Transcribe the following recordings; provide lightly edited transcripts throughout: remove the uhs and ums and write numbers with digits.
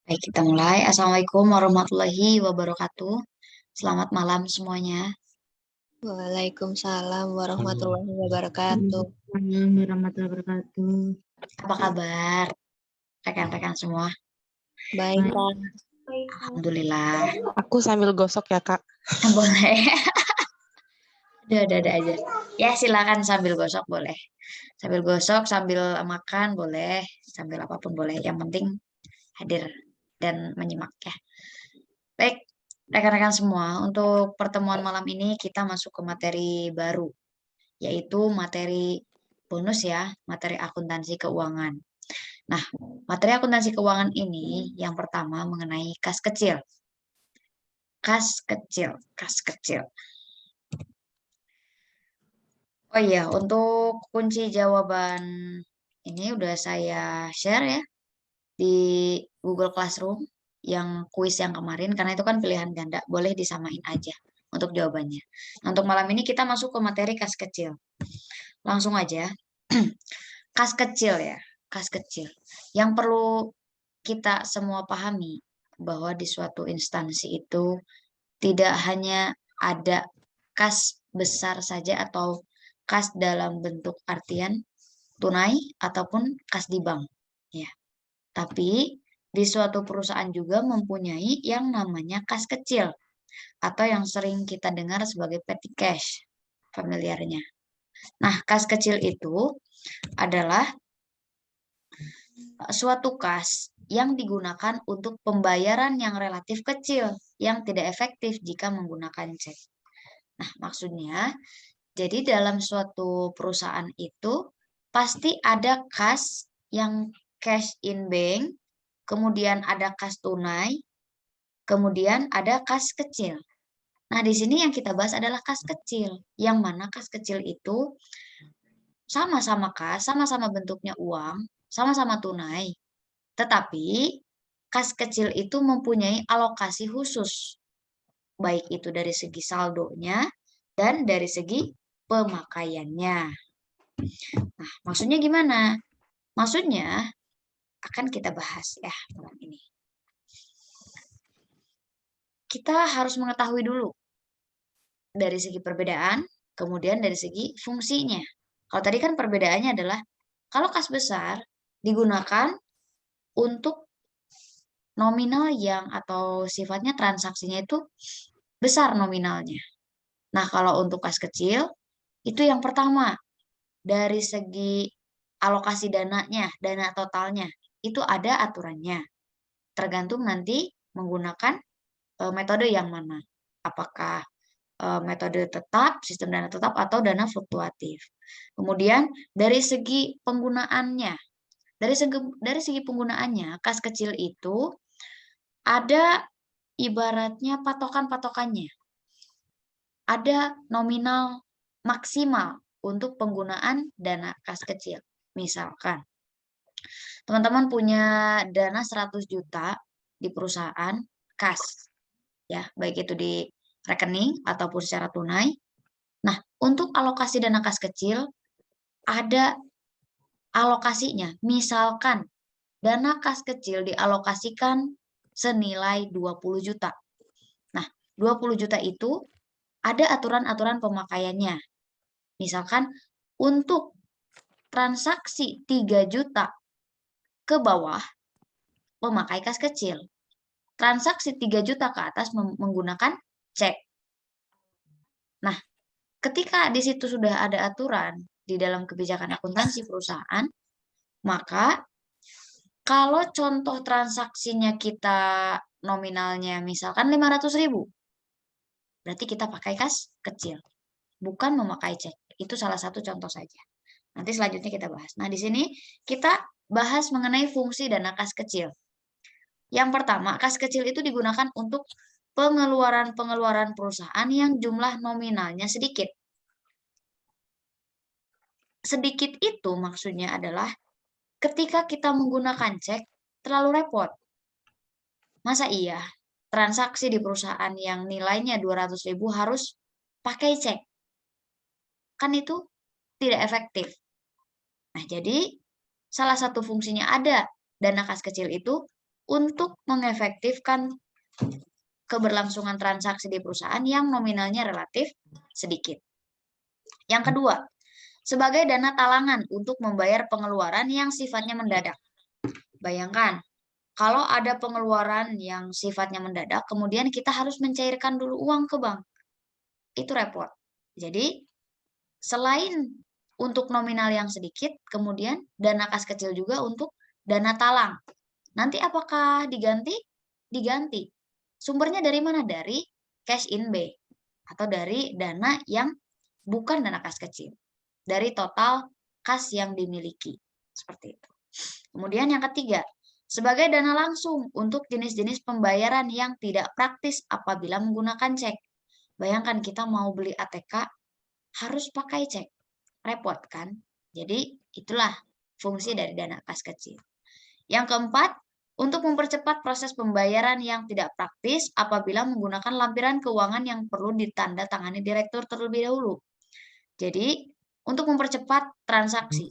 Baik, kita mulai. Assalamualaikum warahmatullahi wabarakatuh. Selamat malam semuanya. Waalaikumsalam warahmatullahi wabarakatuh. Waalaikumsalam warahmatullahi wabarakatuh. Apa kabar rekan-rekan semua? Baik, Baik. Kak. Alhamdulillah. Aku sambil gosok ya, Kak. Boleh. Ada aja. Ya, silakan sambil gosok boleh. Sambil gosok, sambil makan boleh, sambil apapun boleh. Yang penting hadir dan menyimak ya. Baik, rekan-rekan semua, untuk pertemuan malam ini kita masuk ke materi baru, yaitu materi bonus ya, materi akuntansi keuangan. Nah, materi akuntansi keuangan ini yang pertama mengenai kas kecil. Kas kecil, kas kecil. Oh iya, untuk kunci jawaban ini udah saya share ya di Google Classroom yang kuis yang kemarin, karena itu kan pilihan ganda, boleh disamain aja untuk jawabannya. Nah, untuk malam ini kita masuk ke materi kas kecil. Langsung aja. Kas kecil ya, kas kecil. Yang perlu kita semua pahami bahwa di suatu instansi itu tidak hanya ada kas besar saja atau kas dalam bentuk artian tunai ataupun kas di bank ya. Tapi di suatu perusahaan juga mempunyai yang namanya kas kecil atau yang sering kita dengar sebagai petty cash familiarnya. Nah, kas kecil itu adalah suatu kas yang digunakan untuk pembayaran yang relatif kecil, yang tidak efektif jika menggunakan cek. Nah, maksudnya, jadi dalam suatu perusahaan itu pasti ada kas yang cash in bank, kemudian ada kas tunai, kemudian ada kas kecil. Nah, di sini yang kita bahas adalah kas kecil, yang mana kas kecil itu sama-sama kas, sama-sama bentuknya uang, sama-sama tunai, tetapi kas kecil itu mempunyai alokasi khusus, baik itu dari segi saldonya dan dari segi pemakaiannya. Nah, maksudnya gimana? Maksudnya akan kita bahas ya malam ini. Kita harus mengetahui dulu dari segi perbedaan, kemudian dari segi fungsinya. Kalau tadi kan perbedaannya adalah kalau kas besar digunakan untuk nominal yang atau sifatnya transaksinya itu besar nominalnya. Nah, kalau untuk kas kecil, itu yang pertama, dari segi alokasi dananya, dana totalnya, itu ada aturannya. Tergantung nanti menggunakan metode yang mana. Apakah metode tetap, sistem dana tetap, atau dana fluktuatif. Kemudian, dari segi penggunaannya, dari segi penggunaannya, kas kecil itu ada ibaratnya patokan-patokannya. Ada nominal maksimal untuk penggunaan dana kas kecil. Misalkan, teman-teman punya dana 100 juta di perusahaan kas, ya, baik itu di rekening ataupun secara tunai. Nah, untuk alokasi dana kas kecil, ada alokasinya. Misalkan, dana kas kecil dialokasikan senilai 20 juta. Nah, 20 juta itu ada aturan-aturan pemakaiannya. Misalkan untuk transaksi 3 juta ke bawah memakai kas kecil. Transaksi 3 juta ke atas menggunakan cek. Nah, ketika di situ sudah ada aturan di dalam kebijakan akuntansi perusahaan, maka kalau contoh transaksinya kita nominalnya misalkan 500.000, berarti kita pakai kas kecil, bukan memakai cek. Itu salah satu contoh saja. Nanti selanjutnya kita bahas. Nah, di sini kita bahas mengenai fungsi dana kas kecil. Yang pertama, kas kecil itu digunakan untuk pengeluaran-pengeluaran perusahaan yang jumlah nominalnya sedikit. Sedikit itu maksudnya adalah ketika kita menggunakan cek terlalu repot. Masa iya transaksi di perusahaan yang nilainya 200.000 harus pakai cek? Kan itu tidak efektif. Nah, jadi salah satu fungsinya ada dana kas kecil itu untuk mengefektifkan keberlangsungan transaksi di perusahaan yang nominalnya relatif sedikit. Yang kedua, sebagai dana talangan untuk membayar pengeluaran yang sifatnya mendadak. Bayangkan, kalau ada pengeluaran yang sifatnya mendadak, kemudian kita harus mencairkan dulu uang ke bank. Itu repot. Jadi, selain untuk nominal yang sedikit, kemudian dana kas kecil juga untuk dana talang. Nanti apakah diganti? Diganti. Sumbernya dari mana? Dari cash in bank atau dari dana yang bukan dana kas kecil. Dari total kas yang dimiliki. Seperti itu. Kemudian yang ketiga, sebagai dana langsung untuk jenis-jenis pembayaran yang tidak praktis apabila menggunakan cek. Bayangkan kita mau beli ATK harus pakai cek. Repot kan? Jadi itulah fungsi dari dana kas kecil. Yang keempat, untuk mempercepat proses pembayaran yang tidak praktis apabila menggunakan lampiran keuangan yang perlu ditandatangani direktur terlebih dahulu. Jadi, untuk mempercepat transaksi.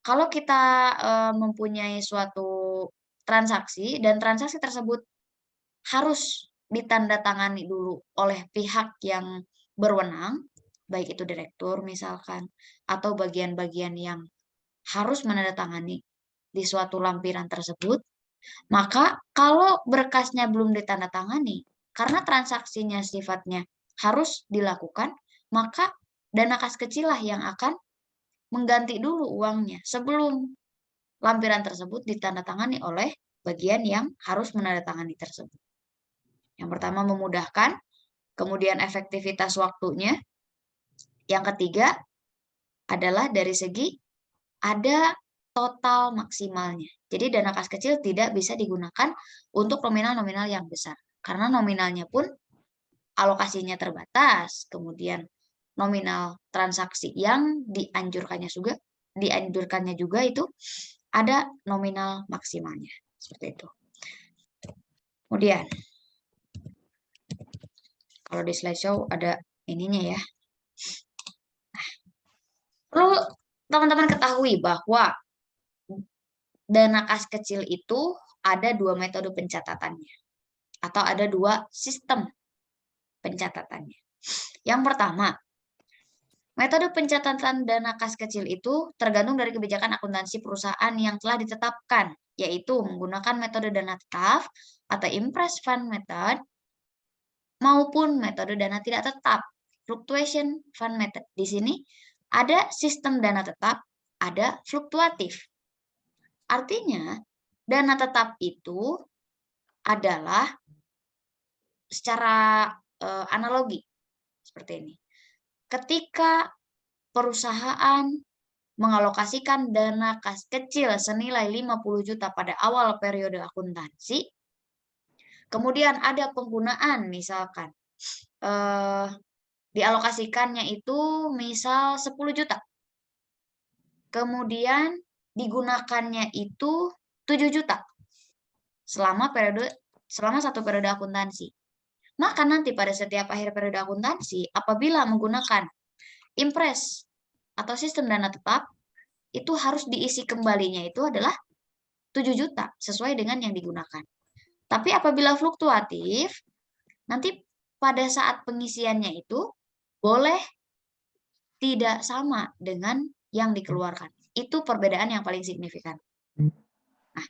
Kalau kita mempunyai suatu transaksi dan transaksi tersebut harus ditandatangani dulu oleh pihak yang berwenang, baik itu direktur misalkan, atau bagian-bagian yang harus menandatangani di suatu lampiran tersebut, maka kalau berkasnya belum ditandatangani, karena transaksinya sifatnya harus dilakukan, maka dana kas kecil lah yang akan mengganti dulu uangnya sebelum lampiran tersebut ditandatangani oleh bagian yang harus menandatangani tersebut. Yang pertama memudahkan, kemudian efektivitas waktunya. Yang ketiga adalah dari segi ada total maksimalnya. Jadi dana kas kecil tidak bisa digunakan untuk nominal-nominal yang besar. Karena nominalnya pun alokasinya terbatas, kemudian nominal transaksi yang dianjurkannya juga itu ada nominal maksimalnya. Seperti itu. Kemudian, kalau di slideshow ada ininya ya. Nah, perlu teman-teman ketahui bahwa dana kas kecil itu ada dua metode pencatatannya. Atau ada dua sistem pencatatannya. Yang pertama, metode pencatatan dana kas kecil itu tergantung dari kebijakan akuntansi perusahaan yang telah ditetapkan, yaitu menggunakan metode dana tetap atau impress fund method maupun metode dana tidak tetap, fluctuation fund method. Di sini ada sistem dana tetap, ada fluktuatif. Artinya, dana tetap itu adalah secara analogi seperti ini. Ketika perusahaan mengalokasikan dana kas kecil senilai 50 juta pada awal periode akuntansi, kemudian ada penggunaan misalkan dialokasikannya itu misal 10 juta. Kemudian digunakannya itu 7 juta selama satu periode akuntansi. Maka nanti pada setiap akhir periode akuntansi, apabila menggunakan impress atau sistem dana tetap, itu harus diisi kembalinya itu adalah 7 juta sesuai dengan yang digunakan. Tapi apabila fluktuatif, nanti pada saat pengisiannya itu boleh tidak sama dengan yang dikeluarkan. Itu perbedaan yang paling signifikan. Nah,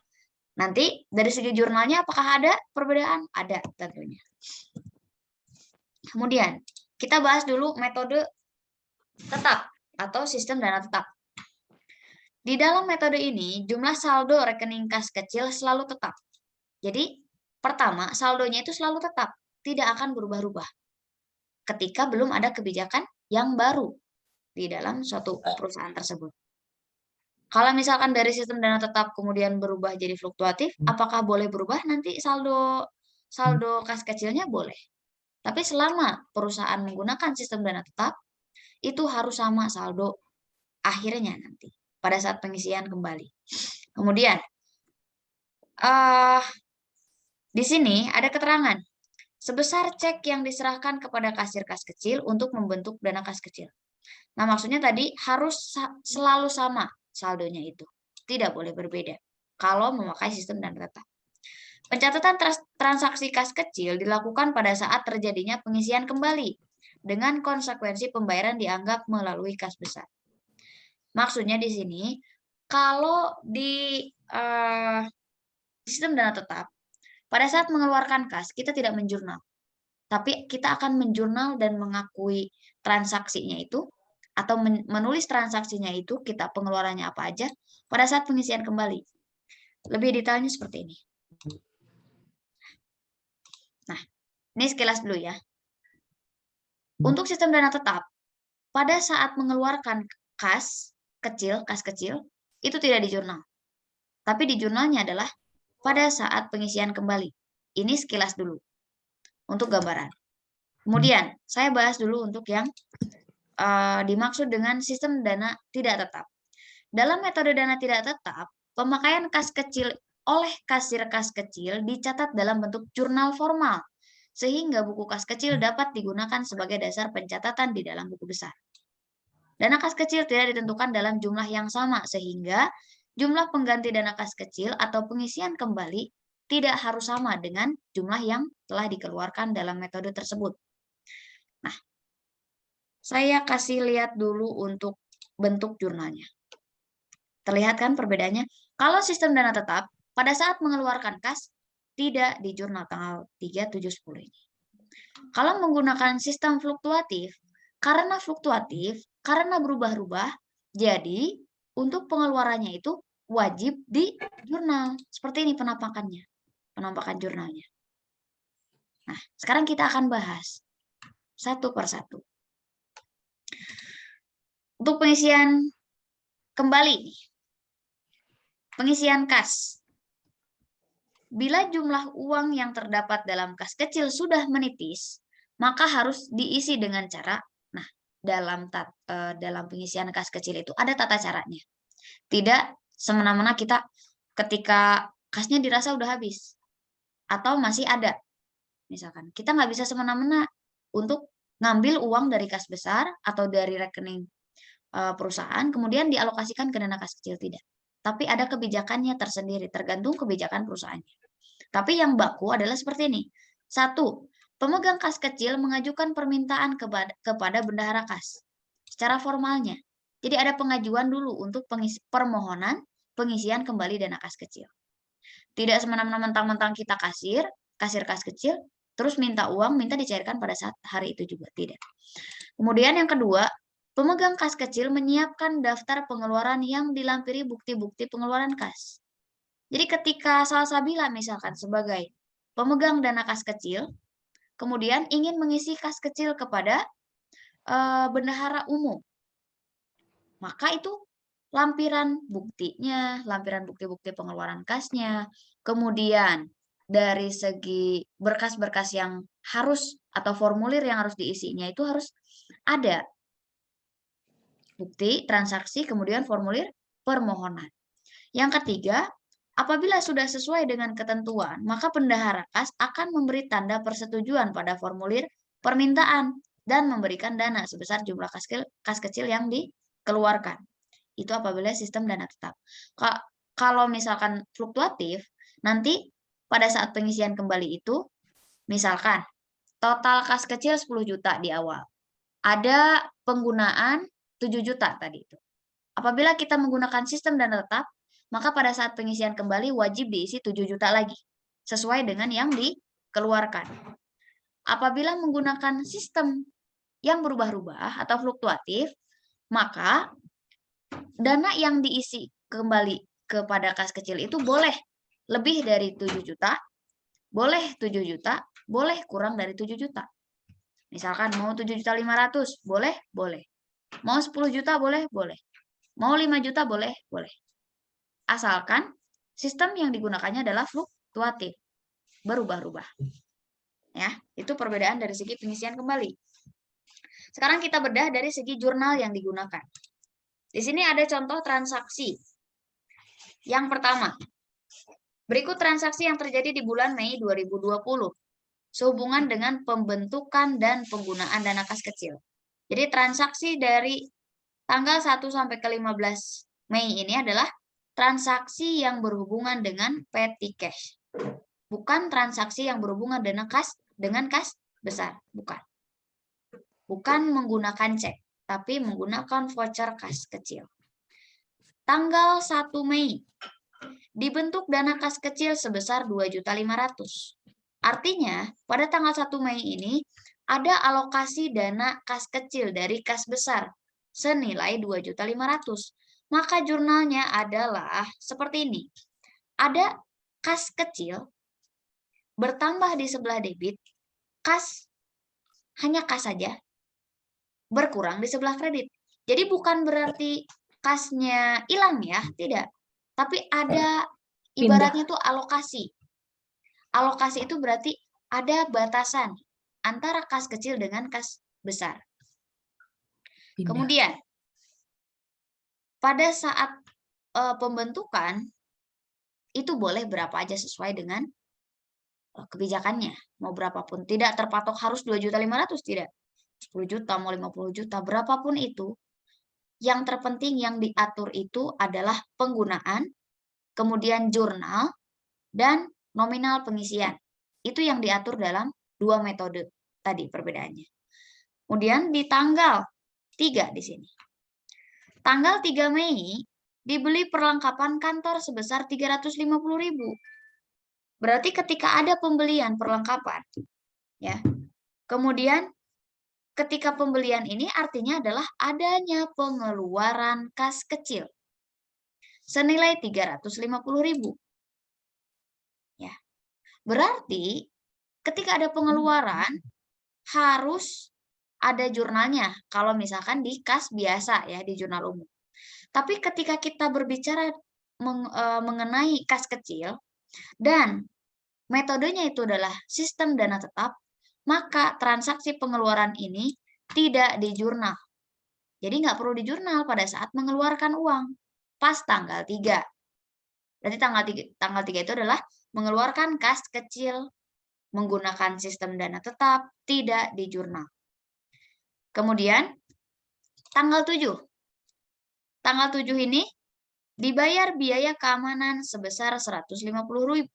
nanti dari segi jurnalnya apakah ada perbedaan? Ada tentunya. Kemudian, kita bahas dulu metode tetap atau sistem dana tetap. Di dalam metode ini, jumlah saldo rekening kas kecil selalu tetap. Jadi, pertama, saldonya itu selalu tetap, tidak akan berubah-ubah. Ketika belum ada kebijakan yang baru di dalam suatu perusahaan tersebut. Kalau misalkan dari sistem dana tetap kemudian berubah jadi fluktuatif, apakah boleh berubah nanti saldo kas kecilnya? Boleh. Tapi selama perusahaan menggunakan sistem dana tetap, itu harus sama saldo akhirnya nanti pada saat pengisian kembali. Kemudian, di sini ada keterangan sebesar cek yang diserahkan kepada kasir kas kecil untuk membentuk dana kas kecil. Nah, maksudnya tadi harus selalu sama saldonya itu, tidak boleh berbeda. kalau memakai sistem dana tetap. Pencatatan transaksi kas kecil dilakukan pada saat terjadinya pengisian kembali dengan konsekuensi pembayaran dianggap melalui kas besar. Maksudnya di sini, kalau di sistem dana tetap, pada saat mengeluarkan kas, kita tidak menjurnal. Tapi kita akan menjurnal dan mengakui transaksinya itu, atau menulis transaksinya itu, kita pengeluarannya apa aja, pada saat pengisian kembali. Lebih detailnya seperti ini. Nah, ini sekilas dulu ya. Untuk sistem dana tetap, pada saat mengeluarkan kas kecil, itu tidak dijurnal. Tapi di jurnalnya adalah pada saat pengisian kembali. Ini sekilas dulu untuk gambaran. Kemudian, saya bahas dulu untuk yang dimaksud dengan sistem dana tidak tetap. Dalam metode dana tidak tetap, pemakaian kas kecil oleh kasir kas kecil dicatat dalam bentuk jurnal formal, sehingga buku kas kecil dapat digunakan sebagai dasar pencatatan di dalam buku besar. Dana kas kecil tidak ditentukan dalam jumlah yang sama, sehingga jumlah pengganti dana kas kecil atau pengisian kembali tidak harus sama dengan jumlah yang telah dikeluarkan dalam metode tersebut. Nah, saya kasih lihat dulu untuk bentuk jurnalnya. Terlihat kan perbedaannya? Kalau sistem dana tetap, pada saat mengeluarkan kas, tidak di jurnal tanggal 3, 7, 10 ini. Kalau menggunakan sistem fluktuatif, karena berubah-ubah, jadi untuk pengeluarannya itu wajib di jurnal. Seperti ini penampakan jurnalnya. Nah, sekarang kita akan bahas satu persatu. Untuk pengisian kembali, pengisian kas. Bila jumlah uang yang terdapat dalam kas kecil sudah menipis, maka harus diisi dengan cara, nah, dalam pengisian kas kecil itu ada tata caranya. Tidak semena-mena kita ketika kasnya dirasa udah habis atau masih ada. Misalkan kita nggak bisa semena-mena untuk ngambil uang dari kas besar atau dari rekening perusahaan kemudian dialokasikan ke dana kas kecil, tidak. Tapi ada kebijakannya tersendiri, tergantung kebijakan perusahaannya. Tapi yang baku adalah seperti ini. 1. Pemegang kas kecil mengajukan permintaan kepada bendahara kas secara formalnya. Jadi ada pengajuan dulu untuk permohonan pengisian kembali dana kas kecil. Tidak semena-mena mentang-mentang kita kasir kas kecil, terus minta uang, minta dicairkan pada saat hari itu juga, tidak. Kemudian yang kedua, pemegang kas kecil menyiapkan daftar pengeluaran yang dilampiri bukti-bukti pengeluaran kas. Jadi ketika Salsabila misalkan sebagai pemegang dana kas kecil, kemudian ingin mengisi kas kecil kepada bendahara umum, maka itu lampiran buktinya, lampiran bukti-bukti pengeluaran kasnya, kemudian dari segi berkas-berkas yang harus atau formulir yang harus diisinya itu harus ada. Bukti transaksi, kemudian formulir permohonan. Yang ketiga, apabila sudah sesuai dengan ketentuan, maka bendahara kas akan memberi tanda persetujuan pada formulir permintaan dan memberikan dana sebesar jumlah kas kecil yang dikeluarkan. Itu apabila sistem dana tetap. Kalau misalkan fluktuatif, nanti pada saat pengisian kembali itu, misalkan total kas kecil 10 juta di awal. Ada penggunaan 7 juta tadi itu. Apabila kita menggunakan sistem dana tetap, maka pada saat pengisian kembali wajib diisi 7 juta lagi, sesuai dengan yang dikeluarkan. Apabila menggunakan sistem yang berubah-ubah atau fluktuatif, maka dana yang diisi kembali kepada kas kecil itu boleh lebih dari 7 juta, boleh 7 juta, boleh kurang dari 7 juta. Misalkan mau 7.500.000, boleh, boleh. Mau 10 juta, boleh, boleh. Mau 5 juta, boleh, boleh. Asalkan sistem yang digunakannya adalah fluktuatif, berubah-ubah. Ya, itu perbedaan dari segi pengisian kembali. Sekarang kita bedah dari segi jurnal yang digunakan. Di sini ada contoh transaksi. Yang pertama, berikut transaksi yang terjadi di bulan Mei 2020 sehubungan dengan pembentukan dan penggunaan dana kas kecil. Jadi transaksi dari tanggal 1 sampai ke 15 Mei ini adalah transaksi yang berhubungan dengan petty cash. Bukan transaksi yang berhubungan dengan kas besar, bukan. Bukan menggunakan cek, tapi menggunakan voucher kas kecil. Tanggal 1 Mei, dibentuk dana kas kecil sebesar 2.500.000. Artinya, pada tanggal 1 Mei ini, ada alokasi dana kas kecil dari kas besar, senilai 2.500.000. Maka jurnalnya adalah seperti ini. Ada kas kecil, bertambah di sebelah debit, kas, hanya kas saja, berkurang di sebelah kredit. Jadi bukan berarti kasnya hilang ya, tidak. Tapi ada ibaratnya tuh alokasi. Alokasi itu berarti ada batasan antara kas kecil dengan kas besar. Kemudian pada saat pembentukan itu boleh berapa aja sesuai dengan kebijakannya, mau berapapun, tidak terpatok harus 2.500.000, tidak. 10 juta, mau 50 juta, berapapun itu. Yang terpenting yang diatur itu adalah penggunaan, kemudian jurnal, dan nominal pengisian. Itu yang diatur dalam dua metode tadi perbedaannya. Kemudian di tanggal 3 di sini. Tanggal 3 Mei dibeli perlengkapan kantor sebesar 350.000. Berarti ketika ada pembelian perlengkapan, ya. Kemudian ketika pembelian ini artinya adalah adanya pengeluaran kas kecil senilai 350.000. Ya. Berarti ketika ada pengeluaran harus ada jurnalnya kalau misalkan di kas biasa ya, di jurnal umum. Tapi ketika kita berbicara mengenai kas kecil dan metodenya itu adalah sistem dana tetap, maka transaksi pengeluaran ini tidak di jurnal. Jadi nggak perlu di jurnal pada saat mengeluarkan uang pas tanggal 3. Berarti tanggal 3 itu adalah mengeluarkan kas kecil menggunakan sistem dana tetap, tidak di jurnal. Kemudian tanggal 7. Tanggal 7 ini dibayar biaya keamanan sebesar 150.000.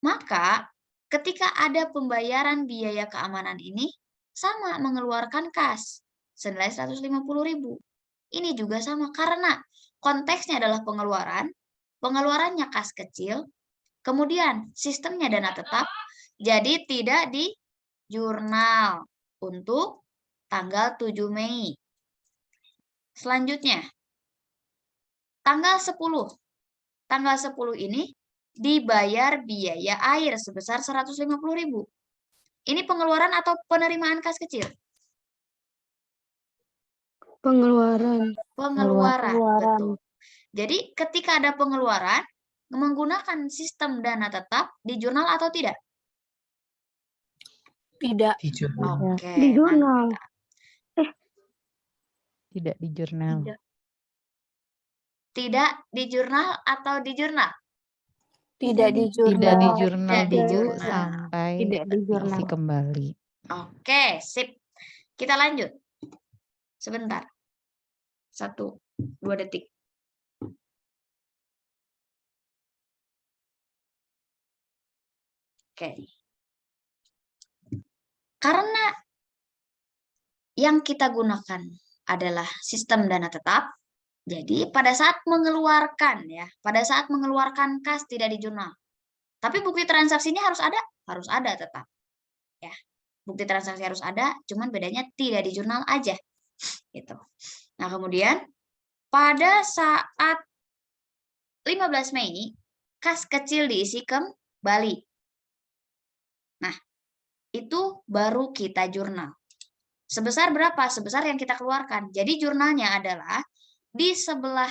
Maka ketika ada pembayaran biaya keamanan ini sama mengeluarkan kas senilai 150.000. Ini juga sama karena konteksnya adalah pengeluarannya kas kecil, kemudian sistemnya dana tetap, jadi tidak di jurnal untuk tanggal 7 Mei. Selanjutnya, tanggal 10. Tanggal 10 ini dibayar biaya air sebesar 150.000. Ini pengeluaran atau penerimaan kas kecil? Pengeluaran. Pengeluaran, betul. Jadi ketika ada pengeluaran, menggunakan sistem dana tetap di jurnal atau tidak? Tidak. Oke, Di jurnal. mantap. Tidak di jurnal. Tidak di jurnal atau di jurnal? Tidak di jurnal. Tidak di jurnal Tidak di dulu jurnal. sampai Tidak di jurnal. diisi kembali. Oke, sip. Kita lanjut. Sebentar. 1-2 detik. Oke. Karena yang kita gunakan adalah sistem dana tetap, jadi pada saat mengeluarkan kas tidak di jurnal. Tapi bukti transaksinya harus ada tetap. Ya. Bukti transaksi harus ada, cuman bedanya tidak di jurnal aja. Gitu. Nah, kemudian pada saat 15 Mei, kas kecil diisi kembali. Nah, itu baru kita jurnal. Sebesar berapa? Sebesar yang kita keluarkan. Jadi jurnalnya adalah di sebelah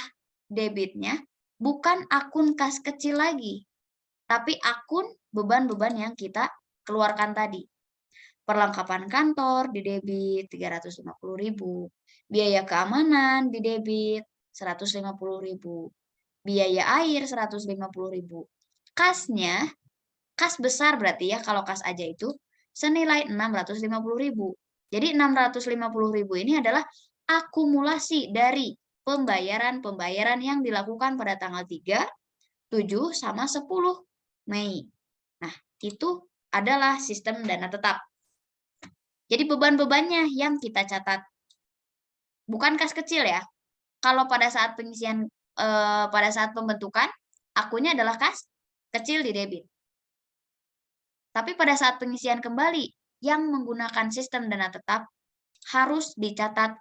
debitnya bukan akun kas kecil lagi, tapi akun beban-beban yang kita keluarkan tadi. Perlengkapan kantor di debit 350.000, biaya keamanan di debit 150.000, biaya air 150.000. Kasnya, kas besar berarti ya, kalau kas aja itu senilai 650.000. Jadi 650.000 ini adalah akumulasi dari pembayaran-pembayaran yang dilakukan pada tanggal 3, 7, sama 10 Mei. Nah, itu adalah sistem dana tetap. Jadi beban-bebannya yang kita catat. Bukan kas kecil ya. Kalau pada saat pengisian, pada saat pembentukan, akunnya adalah kas kecil di debit. Tapi pada saat pengisian kembali yang menggunakan sistem dana tetap, harus dicatat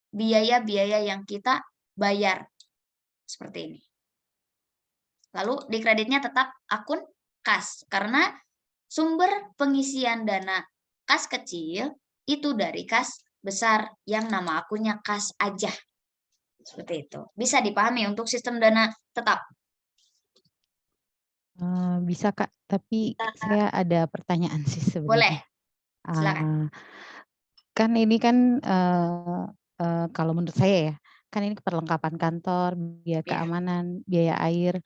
biaya-biaya yang kita bayar. Seperti ini. Lalu di kreditnya tetap akun kas, karena sumber pengisian dana kas kecil itu dari kas besar yang nama akunnya kas aja. Seperti itu. Bisa dipahami untuk sistem dana tetap. Bisa Kak, tapi saya ada pertanyaan sih Boleh, sebenarnya. silakan. Kan ini kan kalau menurut saya ya, kan ini perlengkapan kantor, biaya Iya. keamanan, biaya air.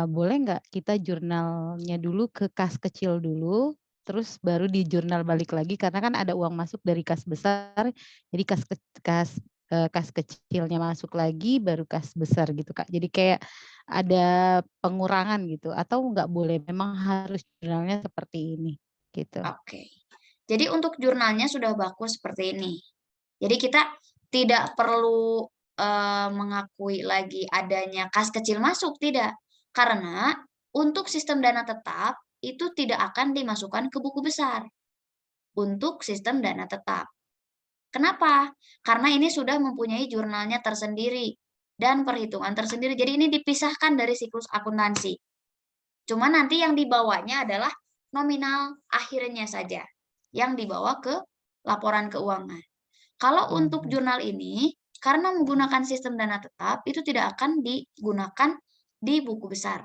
Boleh nggak kita jurnalnya dulu ke kas kecil dulu, terus baru di jurnal balik lagi karena kan ada uang masuk dari kas besar, jadi kas kecilnya masuk lagi, baru kas besar gitu Kak. Jadi kayak ada pengurangan gitu, atau nggak boleh? Memang harus jurnalnya seperti ini gitu. Oke. Jadi untuk jurnalnya sudah baku seperti ini. Jadi kita tidak perlu mengakui lagi adanya kas kecil masuk, tidak. Karena untuk sistem dana tetap itu tidak akan dimasukkan ke buku besar. Untuk sistem dana tetap. Kenapa? Karena ini sudah mempunyai jurnalnya tersendiri dan perhitungan tersendiri. Jadi ini dipisahkan dari siklus akuntansi. Cuma nanti yang dibawanya adalah nominal akhirnya saja yang dibawa ke laporan keuangan. Kalau untuk jurnal ini, karena menggunakan sistem dana tetap, itu tidak akan digunakan di buku besar.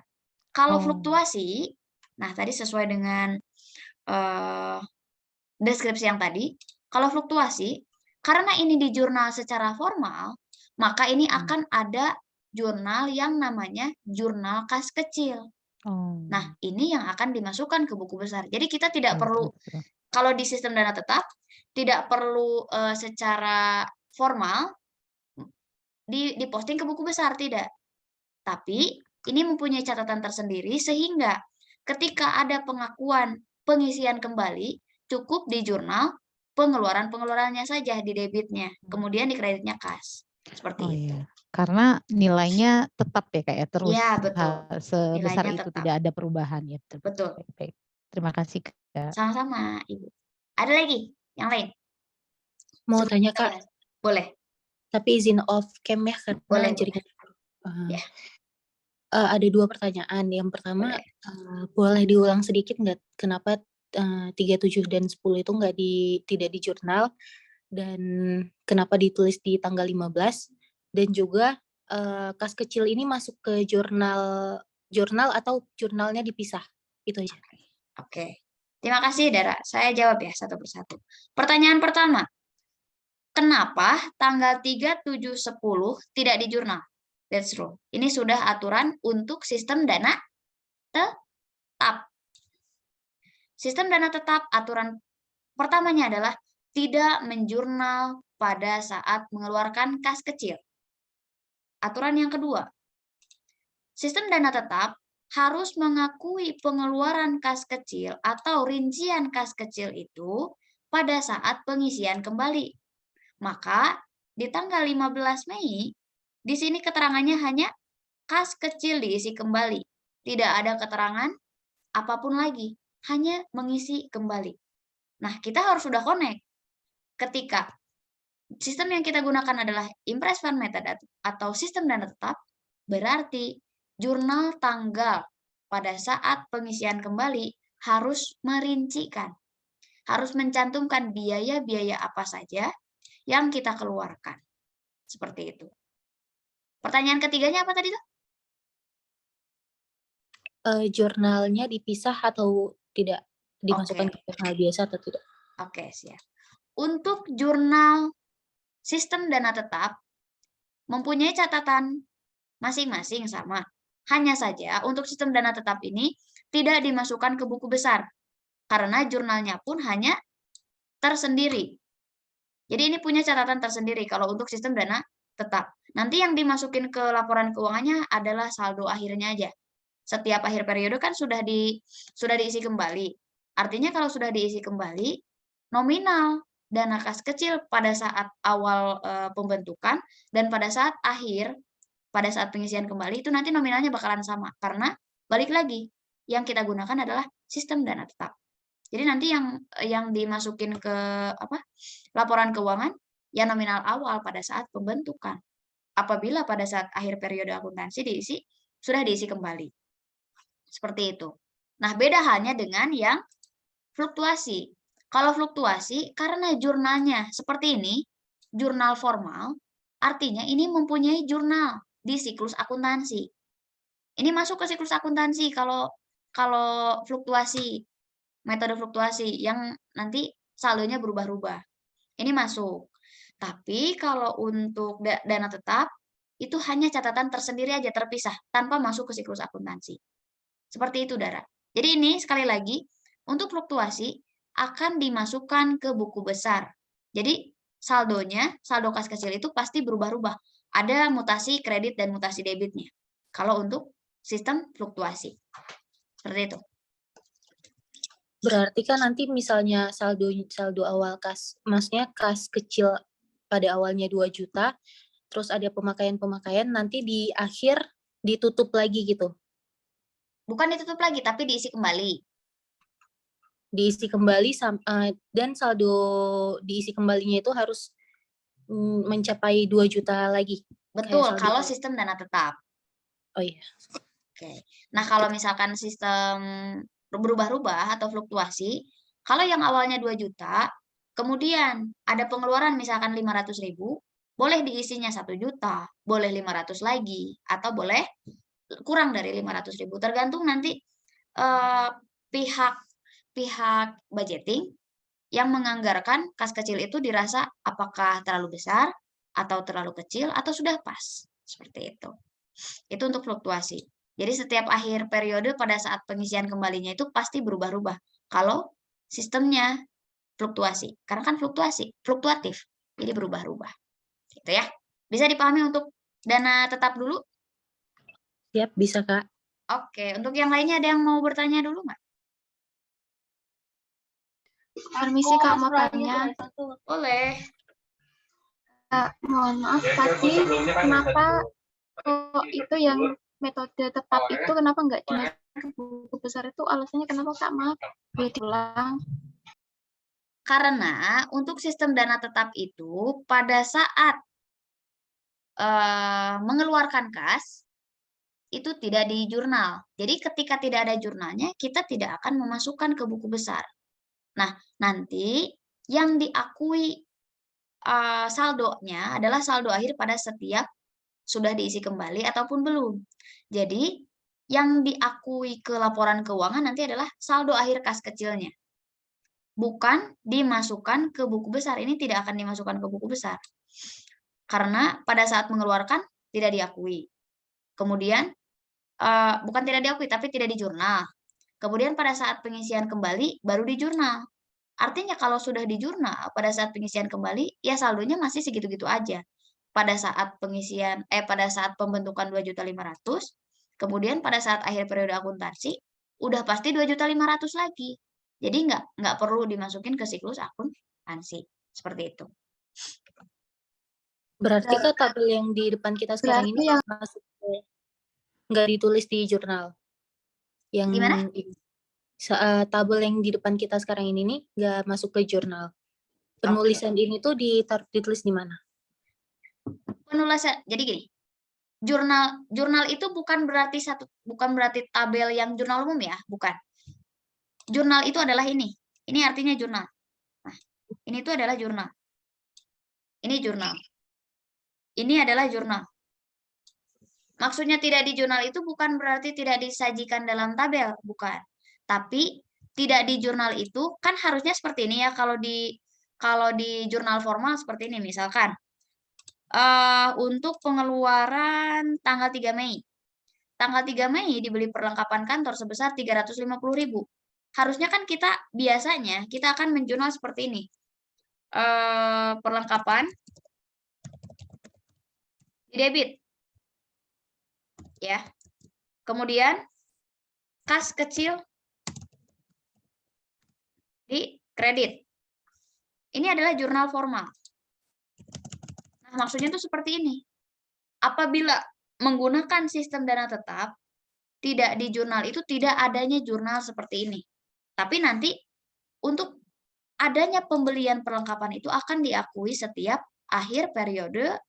Kalau fluktuasi, nah tadi sesuai dengan deskripsi yang tadi, kalau fluktuasi, karena ini di jurnal secara formal, maka ini akan ada jurnal yang namanya jurnal kas kecil. Nah, ini yang akan dimasukkan ke buku besar. Jadi kita tidak perlu, kalau di sistem dana tetap, tidak perlu secara formal diposting ke buku besar, tidak. Tapi ini mempunyai catatan tersendiri sehingga ketika ada pengakuan pengisian kembali, cukup di jurnal pengeluaran-pengeluarannya saja di debitnya, kemudian di kreditnya kas. Seperti itu. Iya. Karena nilainya tetap ya Kak ya, terus Iya, betul. sebesar Nilainya itu tetap. tidak ada perubahan ya. Betul. Baik. Terima kasih Kak. Sama-sama, Ibu. Ada lagi yang lain? Mau Sebelum tanya kita Kak, bahas. Boleh. tapi izin off cam ya karena Boleh. jaringan. Ya. Ada 2 pertanyaan. Yang pertama, boleh diulang sedikit nggak kenapa 37 dan 10 itu tidak di jurnal, dan kenapa ditulis di tanggal 15, dan juga kas kecil ini masuk ke jurnal atau jurnalnya dipisah? Itu aja. Oke. Terima kasih, Dara. Saya jawab ya satu persatu. Pertanyaan pertama, kenapa tanggal 3, 7, 10 tidak di jurnal? That's true. Ini sudah aturan untuk sistem dana tetap. Sistem dana tetap, aturan pertamanya adalah tidak menjurnal pada saat mengeluarkan kas kecil. Aturan yang kedua, sistem dana tetap harus mengakui pengeluaran kas kecil atau rincian kas kecil itu pada saat pengisian kembali. Maka di tanggal 15 Mei, di sini keterangannya hanya kas kecil diisi kembali. Tidak ada keterangan apapun lagi, hanya mengisi kembali. Nah, kita harus sudah connect. Ketika sistem yang kita gunakan adalah impress fund method atau sistem dana tetap, berarti jurnal tanggal pada saat pengisian kembali harus merincikan, harus mencantumkan biaya-biaya apa saja yang kita keluarkan. Seperti itu. Pertanyaan ketiganya apa tadi tuh? Jurnalnya dipisah atau tidak? Dimasukkan ke jurnal biasa atau tidak? Oke, siap. Untuk jurnal sistem dana tetap mempunyai catatan masing-masing sama. Hanya saja untuk sistem dana tetap ini tidak dimasukkan ke buku besar karena jurnalnya pun hanya tersendiri. Jadi ini punya catatan tersendiri kalau untuk sistem dana tetap. Nanti yang dimasukin ke laporan keuangannya adalah saldo akhirnya aja. Setiap akhir periode kan sudah diisi kembali. Artinya kalau sudah diisi kembali, nominal dana kas kecil pada saat awal pembentukan dan pada saat akhir, pada saat pengisian kembali itu nanti nominalnya bakalan sama. Karena balik lagi, yang kita gunakan adalah sistem dana tetap. Jadi nanti yang dimasukin ke laporan keuangan ya nominal awal pada saat pembentukan. Apabila pada saat akhir periode akuntansi sudah diisi kembali. Seperti itu. Nah, beda halnya dengan yang fluktuasi. Kalau fluktuasi, karena jurnalnya seperti ini, jurnal formal, artinya ini mempunyai jurnal di siklus akuntansi. Ini masuk ke siklus akuntansi kalau fluktuasi, metode fluktuasi yang nanti saldonya berubah-ubah. Ini masuk. Tapi kalau untuk dana tetap, itu hanya catatan tersendiri aja terpisah, tanpa masuk ke siklus akuntansi. Seperti itu, Dara. Jadi ini sekali lagi, untuk fluktuasi akan dimasukkan ke buku besar. Jadi saldonya, saldo kas kecil itu pasti berubah-ubah. Ada mutasi kredit dan mutasi debitnya. Kalau untuk sistem fluktuasi. Seperti itu. Berarti kan nanti misalnya saldo awal kas, maksudnya kas kecil pada awalnya 2 juta, terus ada pemakaian, nanti di akhir ditutup lagi gitu. Bukan ditutup lagi, tapi diisi kembali. Diisi kembali dan saldo diisi kembalinya itu harus mencapai 2 juta lagi. Betul, kalau sistem dana tetap. Oh iya. Oke. Nah, kalau misalkan sistem berubah-ubah atau fluktuasi, kalau yang awalnya 2 juta, kemudian ada pengeluaran misalkan 500.000, boleh diisinya 1 juta, boleh 500 lagi, atau boleh kurang dari 500.000. Tergantung nanti pihak budgeting yang menganggarkan kas kecil itu dirasa apakah terlalu besar, atau terlalu kecil, atau sudah pas. Seperti itu. Itu untuk fluktuasi. Jadi setiap akhir periode pada saat pengisian kembalinya itu pasti berubah-ubah. Kalau sistemnya fluktuasi. Karena kan fluktuatif. Jadi berubah-ubah. Gitu ya. Bisa dipahami untuk dana tetap dulu? Siap, bisa Kak. Oke, untuk yang lainnya ada yang mau bertanya dulu nggak? Permisi Kak, mau tanya. Boleh. Mohon maaf, tadi kenapa itu yang metode tetap itu kenapa nggak dimasukin ke buku besar itu alasannya kenapa Kak? Maaf, boleh diulang? Karena untuk sistem dana tetap itu pada saat mengeluarkan kas itu tidak di jurnal. Jadi ketika tidak ada jurnalnya, kita tidak akan memasukkan ke buku besar. Nah, nanti yang diakui saldonya adalah saldo akhir pada setiap sudah diisi kembali ataupun belum. Jadi, yang diakui ke laporan keuangan nanti adalah saldo akhir kas kecilnya. Bukan dimasukkan ke buku besar. Ini tidak akan dimasukkan ke buku besar. Karena pada saat mengeluarkan tidak diakui. Kemudian, bukan tidak diakui, tapi tidak di jurnal. Kemudian pada saat pengisian kembali, baru di jurnal. Artinya kalau sudah di jurnal, pada saat pengisian kembali, ya saldonya masih segitu-gitu aja. Pada saat pada saat pembentukan 2.500.000, kemudian pada saat akhir periode akuntansi, udah pasti 2.500.000 lagi. Jadi nggak perlu dimasukin ke siklus akuntansi. Seperti itu. Berarti Kak tabel yang di depan kita sekarang ini nggak ditulis di jurnal? Yang gimana? Tabel yang di depan kita sekarang ini nih nggak masuk ke jurnal. Penulisan ini tuh ditulis di mana? Penulisan, jadi gini, jurnal itu bukan berarti tabel yang jurnal umum ya, bukan. Jurnal itu adalah ini artinya jurnal. Nah, ini itu adalah jurnal. Ini jurnal. Ini adalah jurnal. Maksudnya tidak di jurnal itu bukan berarti tidak disajikan dalam tabel, bukan. Tapi tidak di jurnal itu kan harusnya seperti ini ya, kalau di jurnal formal seperti ini misalkan. Untuk pengeluaran tanggal 3 Mei. Tanggal 3 Mei dibeli perlengkapan kantor sebesar 350.000. Harusnya kan biasanya kita akan menjurnal seperti ini. Perlengkapan di debit. Ya. Kemudian kas kecil di kredit. Ini adalah jurnal formal. Nah, maksudnya itu seperti ini. Apabila menggunakan sistem dana tetap, tidak di jurnal itu tidak adanya jurnal seperti ini. Tapi nanti untuk adanya pembelian perlengkapan itu akan diakui setiap akhir periode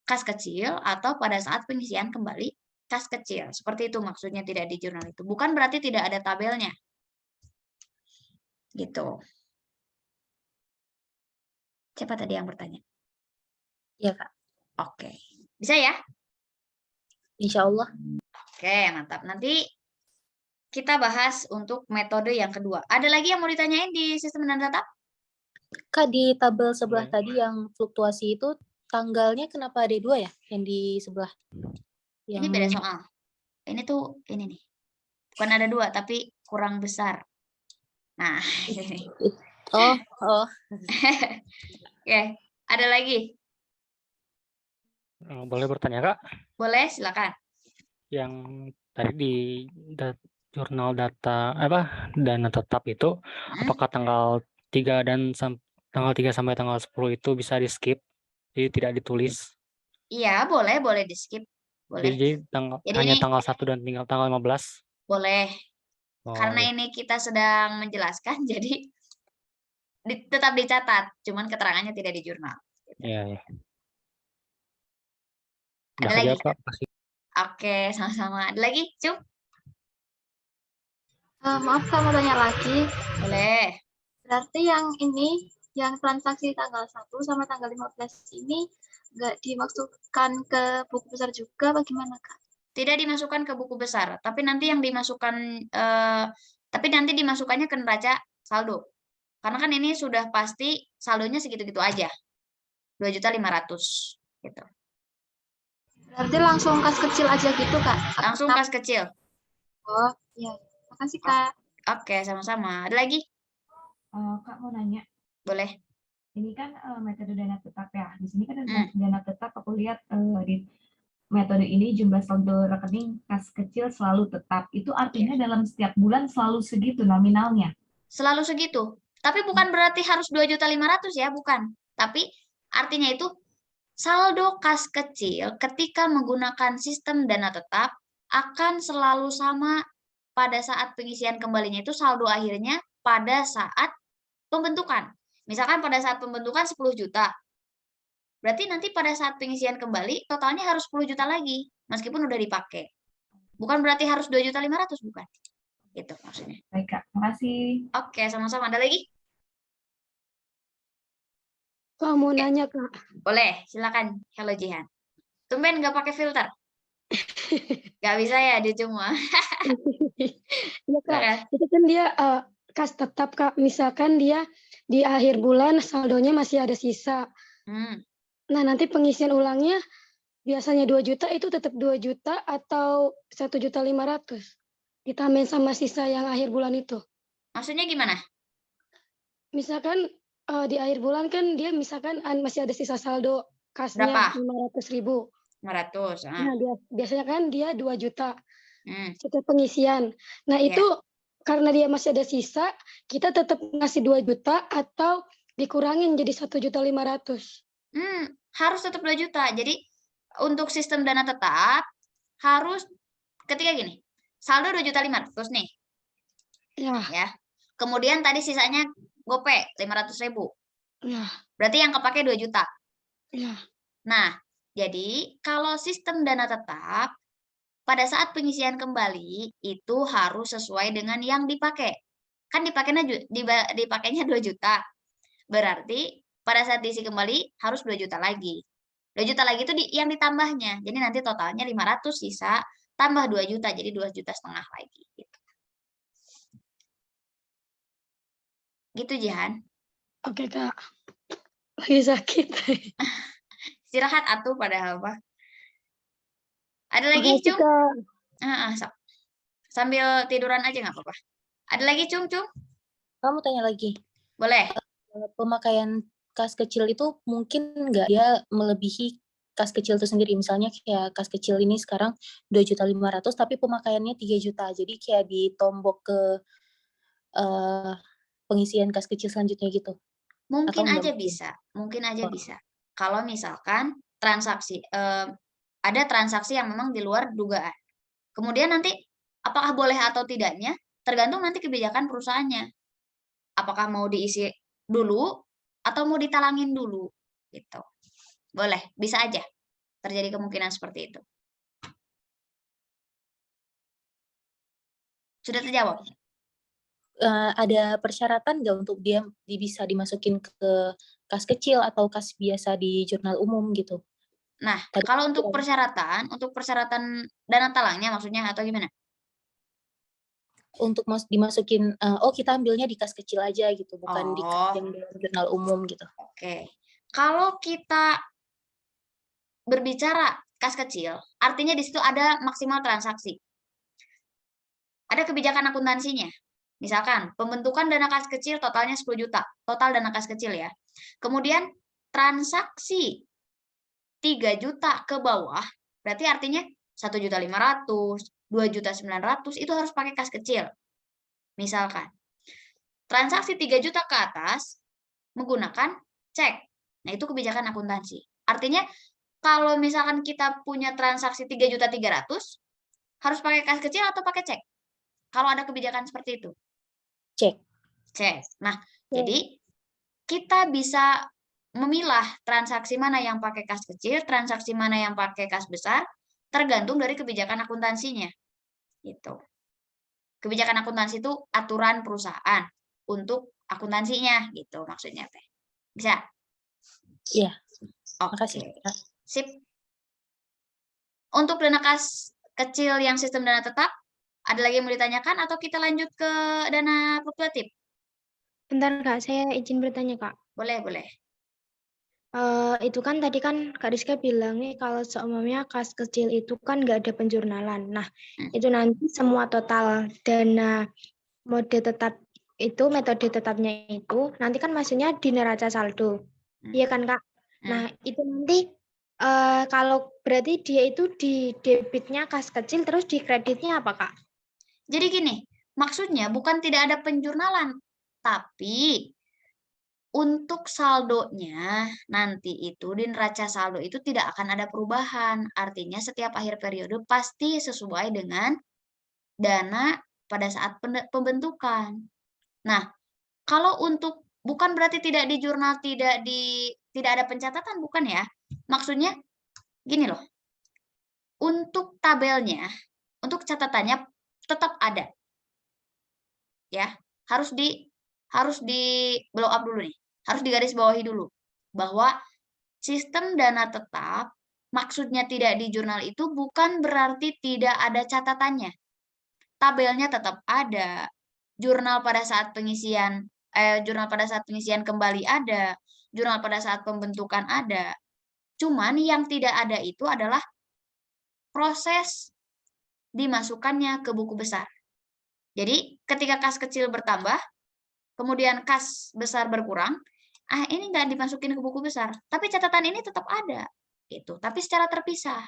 kas kecil atau pada saat pengisian kembali kas kecil. Seperti itu maksudnya tidak di jurnal itu. Bukan berarti tidak ada tabelnya. Gitu. Siapa tadi yang bertanya? Iya, Kak. Oke. Bisa ya? Insya Allah. Oke, mantap. Nanti kita bahas untuk metode yang kedua. Ada lagi yang mau ditanyain di sistem dana tetap? Kak, di tabel sebelah tadi yang fluktuasi itu tanggalnya kenapa ada 2 ya? Yang di sebelah. Ini beda soal. Ini tuh, ini nih. Bukan ada 2, tapi kurang besar. Nah, Oh. oke. Ada lagi? Boleh bertanya, Kak? Boleh, silakan. Yang tadi di jurnal dana tetap itu, apakah tanggal 3 sampai tanggal 10 itu bisa di-skip, jadi tidak ditulis? Iya, boleh di-skip. Boleh. Jadi hanya ini tanggal 1 dan tinggal tanggal 15? boleh. Oh, Karena iya. ini kita sedang menjelaskan, jadi tetap dicatat, cuman keterangannya tidak di jurnal. Iya. Ada Udah lagi? aja, Kak. Makasih. Oke, sama-sama. Ada lagi, Cung? Maaf, Kak, mau tanya lagi. Boleh. Berarti yang ini, yang transaksi tanggal 1 sampai tanggal 15 ini nggak dimasukkan ke buku besar juga, bagaimana, Kak? Tidak dimasukkan ke buku besar, tapi nanti yang dimasukkan, tapi nanti dimasukkannya ke neraca saldo. Karena kan ini sudah pasti saldonya segitu-gitu aja, 2.500.000 gitu. Berarti langsung kas kecil aja gitu, Kak? Langsung kas kecil. Oh, iya. Makasih, Kak. Oke, sama-sama. Ada lagi? Kak mau nanya, Boleh. ini kan metode dana tetap ya. Di sini kan ada dana tetap, aku lihat di metode ini jumlah saldo rekening kas kecil selalu tetap. Itu artinya dalam setiap bulan selalu segitu nominalnya. Selalu segitu. Tapi bukan berarti harus 2.500.000 ya, bukan. Tapi artinya itu saldo kas kecil ketika menggunakan sistem dana tetap akan selalu sama pada saat pengisian kembalinya itu saldo akhirnya pada saat pembentukan. Misalkan pada saat pembentukan 10 juta. Berarti nanti pada saat pengisian kembali totalnya harus 10 juta lagi meskipun udah dipakai. Bukan berarti harus 2.500.000, bukan. Gitu maksudnya. Baik, Kak. Makasih. Oke, sama-sama. Ada lagi? Kak mau nanya, Kak. Boleh, silakan. Halo Jihan. Tumben nggak pakai filter? Nggak bisa ya dia cuma. Iya, Kak. Silakan. Itu kan dia kas tetap, Kak. Misalkan dia di akhir bulan saldonya masih ada sisa. Nah, nanti pengisian ulangnya biasanya 2 juta itu tetap 2 juta atau 1.500.000 ditambahin sama sisa yang akhir bulan itu. Maksudnya gimana? Misalkan di akhir bulan kan dia misalkan masih ada sisa saldo kasnya Berapa? 500.000. 500. Nah, biasanya kan dia 2 juta setiap pengisian. Nah, Iya. itu karena dia masih ada sisa, kita tetap ngasih 2 juta atau dikurangin jadi 1.500.000. Harus tetap 2 juta. Jadi untuk sistem dana tetap harus ketika gini, saldo 2.500.000 nih. Ya. Kemudian tadi sisanya gope 500.000. Ya. Berarti yang kepake 2 juta. Ya. Nah, jadi kalau sistem dana tetap pada saat pengisian kembali itu harus sesuai dengan yang dipakai. Kan dipakainya 2 juta. Berarti pada saat diisi kembali harus 2 juta lagi. 2 juta lagi itu yang ditambahnya. Jadi nanti totalnya 500 sisa tambah 2 juta jadi 2,5 juta lagi gitu. Gitu, Jihan. Oke, Kak. Lagi sakit. Istirahat atuh padahal apa? Ada lagi, Cung? Sambil tiduran aja nggak apa-apa. Ada lagi, Cung? Kamu tanya lagi. Boleh. Pemakaian kas kecil itu mungkin nggak dia melebihi kas kecil itu sendiri. Misalnya kayak kas kecil ini sekarang 2.500.000 tapi pemakaiannya 3 juta. Jadi kayak ditombok ke pengisian kas kecil selanjutnya gitu. Mungkin Atau aja enggak? bisa, mungkin aja Oh. bisa. Kalau misalkan transaksi ada transaksi yang memang di luar dugaan. Kemudian nanti apakah boleh atau tidaknya tergantung nanti kebijakan perusahaannya. Apakah mau diisi dulu atau mau ditalangin dulu gitu. Boleh, bisa aja terjadi kemungkinan seperti itu. Sudah terjawab? Ada persyaratan nggak untuk dia bisa dimasukin ke kas kecil atau kas biasa di jurnal umum gitu? Nah, kalau untuk persyaratan dana talangnya maksudnya atau gimana? Untuk dimasukin, kita ambilnya di kas kecil aja gitu, bukan di kas yang dalam jurnal umum gitu. Oke. Kalau kita berbicara kas kecil, artinya di situ ada maksimal transaksi. Ada kebijakan akuntansinya. Misalkan, pembentukan dana kas kecil totalnya 10 juta. Total dana kas kecil ya. Kemudian, transaksi 3 juta ke bawah, berarti artinya 1.500.000, 2.900.000 itu harus pakai kas kecil. Misalkan, transaksi 3 juta ke atas menggunakan cek. Nah, itu kebijakan akuntansi. Artinya, kalau misalkan kita punya transaksi 3.300.000, harus pakai kas kecil atau pakai cek? Kalau ada kebijakan seperti itu. Cek. Nah, jadi kita bisa memilah transaksi mana yang pakai kas kecil, transaksi mana yang pakai kas besar, tergantung dari kebijakan akuntansinya. Gitu. Kebijakan akuntansi itu aturan perusahaan untuk akuntansinya, gitu maksudnya teh. Bisa? Iya. Oke. Sip. Untuk dana kas kecil yang sistem dana tetap, ada lagi yang mau ditanyakan atau kita lanjut ke dana fluktuatif? Bentar Kak, saya izin bertanya Kak. Boleh, boleh. Itu kan tadi kan Kak Rizka bilang nih kalau seumpamanya kas kecil itu kan nggak ada penjurnalan. Nah, itu nanti semua total dana metode tetapnya itu nanti kan maksudnya di neraca saldo. Iya kan Kak? Nah, itu nanti kalau berarti dia itu di debitnya kas kecil terus di kreditnya apa Kak? Jadi gini, maksudnya bukan tidak ada penjurnalan, tapi untuk saldonya nanti itu di neraca saldo itu tidak akan ada perubahan. Artinya setiap akhir periode pasti sesuai dengan dana pada saat pembentukan. Nah, kalau untuk bukan berarti tidak di jurnal tidak ada pencatatan, bukan ya. Maksudnya gini loh. Untuk tabelnya, untuk catatannya tetap ada. Ya, harus di blow up dulu nih. Harus digarisbawahi dulu bahwa sistem dana tetap maksudnya tidak di jurnal itu bukan berarti tidak ada catatannya. Tabelnya tetap ada. Jurnal pada saat pengisian kembali ada, jurnal pada saat pembentukan ada. Cuman yang tidak ada itu adalah proses dimasukkannya ke buku besar. Jadi ketika kas kecil bertambah, kemudian kas besar berkurang, ini nggak dimasukin ke buku besar. Tapi catatan ini tetap ada. Gitu. Tapi secara terpisah.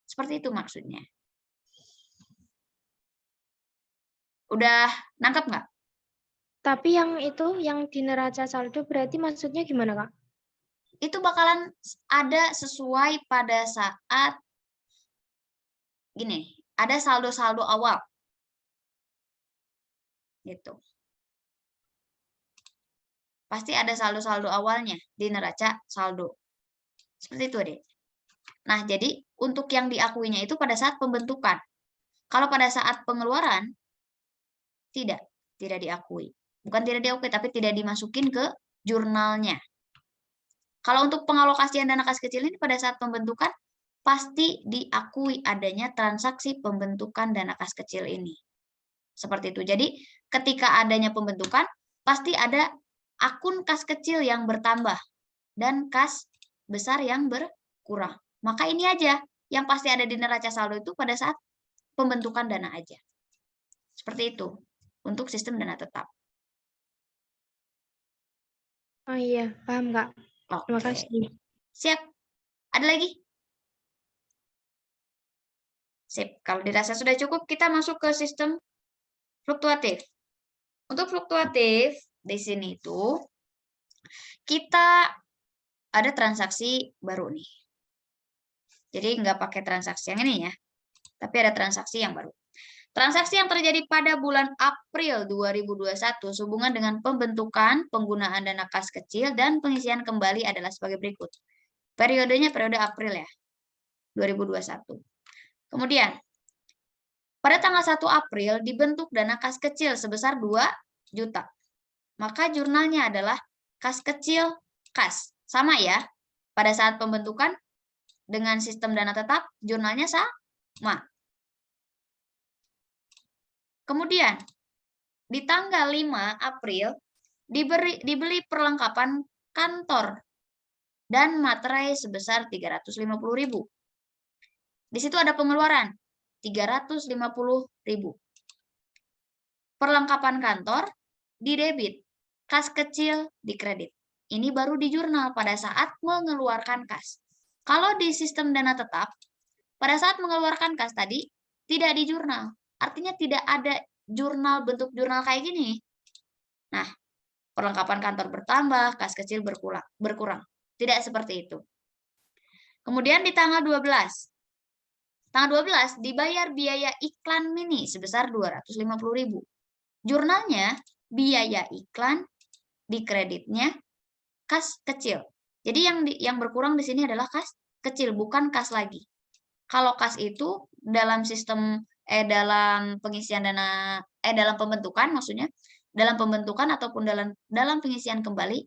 Seperti itu maksudnya. Udah nangkep nggak? Tapi yang itu, yang di neraca saldo berarti maksudnya gimana, Kak? Itu bakalan ada sesuai pada saat gini, ada saldo-saldo awal. Gitu. Pasti ada saldo-saldo awalnya di neraca saldo. Seperti itu, Dek. Nah, jadi untuk yang diakuinya itu pada saat pembentukan. Kalau pada saat pengeluaran, tidak diakui. Bukan tidak diakui, tapi tidak dimasukin ke jurnalnya. Kalau untuk pengalokasian dana kas kecil ini pada saat pembentukan, pasti diakui adanya transaksi pembentukan dana kas kecil ini. Seperti itu. Jadi, ketika adanya pembentukan, pasti ada akun kas kecil yang bertambah dan kas besar yang berkurang. Maka ini aja yang pasti ada di neraca saldo itu pada saat pembentukan dana aja. Seperti itu untuk sistem dana tetap. Oh iya, paham Kak. Terima kasih. Siap. Ada lagi? Sip. Kalau dirasa sudah cukup, kita masuk ke sistem fluktuatif. Untuk fluktuatif, di sini itu kita ada transaksi baru nih. Jadi nggak pakai transaksi yang ini ya, tapi ada transaksi yang baru. Transaksi yang terjadi pada bulan April 2021 sehubungan dengan pembentukan, penggunaan dana kas kecil, dan pengisian kembali adalah sebagai berikut. Periodenya periode April ya, 2021. Kemudian, pada tanggal 1 April dibentuk dana kas kecil sebesar 2 juta. Maka jurnalnya adalah kas kecil kas. Sama ya, pada saat pembentukan dengan sistem dana tetap, jurnalnya sama. Kemudian, di tanggal 5 April dibeli perlengkapan kantor dan materai sebesar 350.000. Di situ ada pengeluaran 350.000. Perlengkapan kantor di debit, kas kecil di kredit. Ini baru di jurnal pada saat mengeluarkan kas. Kalau di sistem dana tetap, pada saat mengeluarkan kas tadi tidak di jurnal. Artinya tidak ada jurnal, bentuk jurnal kayak gini. Nah, perlengkapan kantor bertambah, kas kecil berkurang. Tidak seperti itu. Kemudian di tanggal 12. Tanggal 12 dibayar biaya iklan mini sebesar 250.000. Jurnalnya biaya iklan, di kreditnya kas kecil. Jadi yang berkurang di sini adalah kas kecil, bukan kas lagi. Kalau kas itu dalam sistem dalam pengisian dana dalam pembentukan maksudnya, dalam pembentukan ataupun dalam pengisian kembali,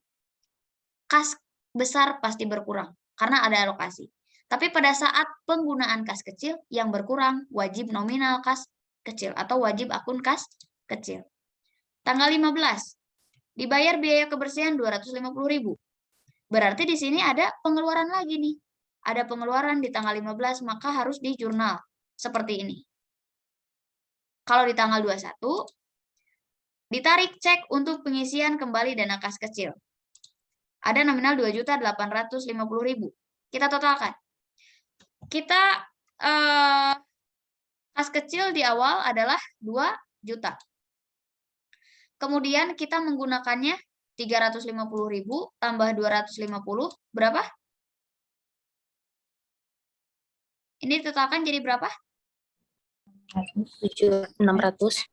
kas besar pasti berkurang karena ada alokasi. Tapi pada saat penggunaan kas kecil yang berkurang wajib nominal kas kecil atau wajib akun kas kecil. Tanggal 15 dibayar biaya kebersihan 250.000. Berarti di sini ada pengeluaran lagi nih. Ada pengeluaran di tanggal 15, maka harus di jurnal. Seperti ini. Kalau di tanggal 21, ditarik cek untuk pengisian kembali dana kas kecil. Ada nominal 2.850.000. Kita totalkan. Kita kas kecil di awal adalah 2 juta. Kemudian kita menggunakannya 350.000 tambah 250 berapa? Ini totalkan jadi berapa? 600. 600,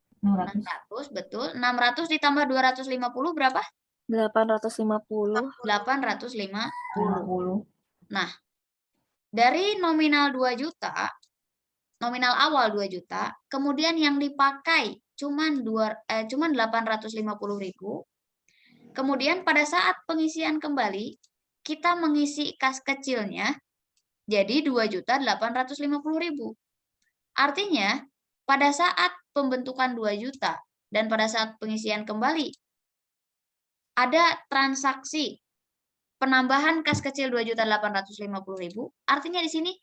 betul. 600 ditambah 250 berapa? 850. 850. Nah, dari nominal 2 juta, nominal awal 2 juta, kemudian yang dipakai cuman 850.000. Kemudian pada saat pengisian kembali, kita mengisi kas kecilnya jadi 2.850.000. Artinya, pada saat pembentukan 2 juta dan pada saat pengisian kembali, ada transaksi penambahan kas kecil 2.850.000. Artinya di sini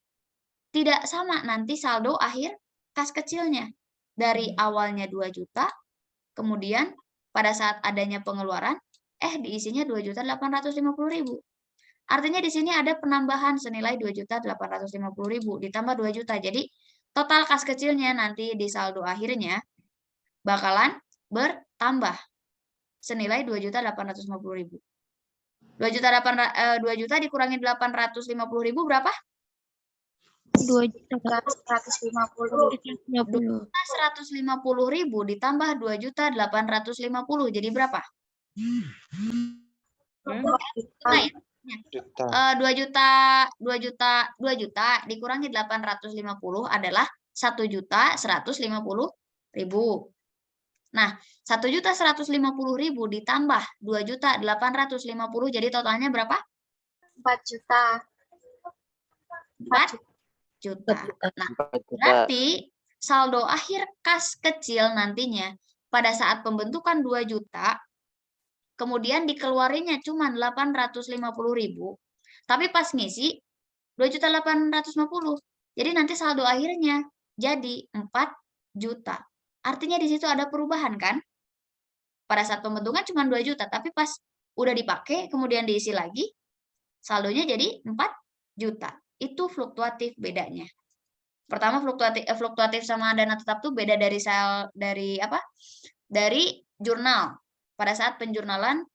tidak sama nanti saldo akhir kas kecilnya. Dari awalnya 2 juta, kemudian pada saat adanya pengeluaran, diisinya 2.850.000. Artinya di sini ada penambahan senilai 2.850.000 ditambah 2 juta. Jadi total kas kecilnya nanti di saldo akhirnya bakalan bertambah senilai 2.850.000. 2 juta dikurangi 850.000 berapa? 2.150.000. 2.150.000 ditambah 2.850.000 jadi berapa? 2 juta dikurangi 850 adalah 1.150.000. Nah, 1.150.000 ditambah 2.850 jadi totalnya berapa? 4 juta. 4 juta. Nah, berarti saldo akhir kas kecil nantinya pada saat pembentukan 2 juta, kemudian dikeluarinya cuma 850.000, tapi pas ngisi 2.850.000. Jadi nanti saldo akhirnya jadi 4 juta. Artinya di situ ada perubahan kan? Pada saat pembentukan cuma 2 juta, tapi pas udah dipakai kemudian diisi lagi, saldonya jadi 4 juta. Itu fluktuatif bedanya. Pertama fluktuatif sama dana tetap tuh beda dari dari jurnal. Pada saat penjurnalan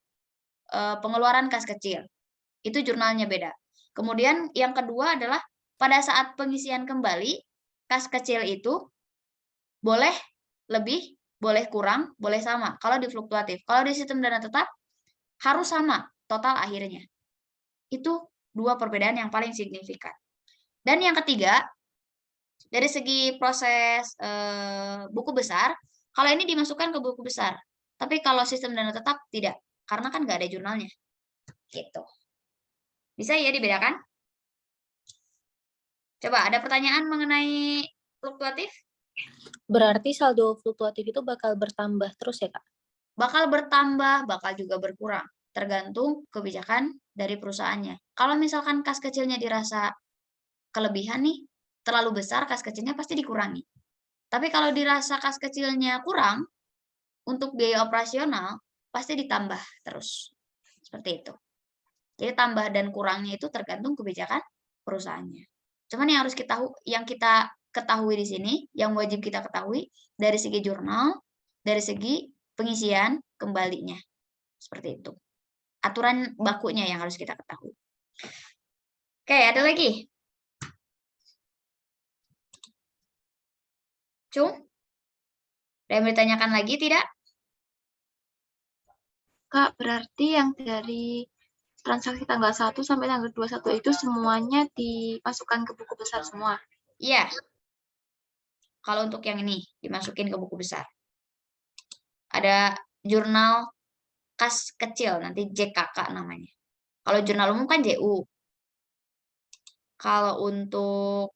pengeluaran kas kecil. Itu jurnalnya beda. Kemudian yang kedua adalah pada saat pengisian kembali, kas kecil itu boleh lebih, boleh kurang, boleh sama. Kalau di fluktuatif. Kalau di sistem dana tetap, harus sama total akhirnya. Itu dua perbedaan yang paling signifikan. Dan yang ketiga, dari segi proses buku besar, kalau ini dimasukkan ke buku besar. Tapi kalau sistem dana tetap, tidak. Karena kan nggak ada jurnalnya. Gitu. Bisa ya dibedakan? Coba, ada pertanyaan mengenai fluktuatif? Berarti saldo fluktuatif itu bakal bertambah terus ya, Kak? Bakal bertambah, bakal juga berkurang. Tergantung kebijakan dari perusahaannya. Kalau misalkan kas kecilnya dirasa kelebihan nih, terlalu besar, kas kecilnya pasti dikurangi. Tapi kalau dirasa kas kecilnya kurang, untuk biaya operasional, pasti ditambah terus. Seperti itu. Jadi tambah dan kurangnya itu tergantung kebijakan perusahaannya. Cuman yang kita ketahui di sini, yang wajib kita ketahui dari segi jurnal, dari segi pengisian kembalinya. Seperti itu. Aturan bakunya yang harus kita ketahui. Oke, ada lagi? Cung? Ada yang ditanyakan lagi tidak? Kak, berarti yang dari transaksi tanggal 1 sampai tanggal 21 itu semuanya dimasukkan ke buku besar semua? Iya. Kalau untuk yang ini, dimasukin ke buku besar. Ada jurnal kas kecil, nanti JKK namanya. Kalau jurnal umum kan JU. Kalau untuk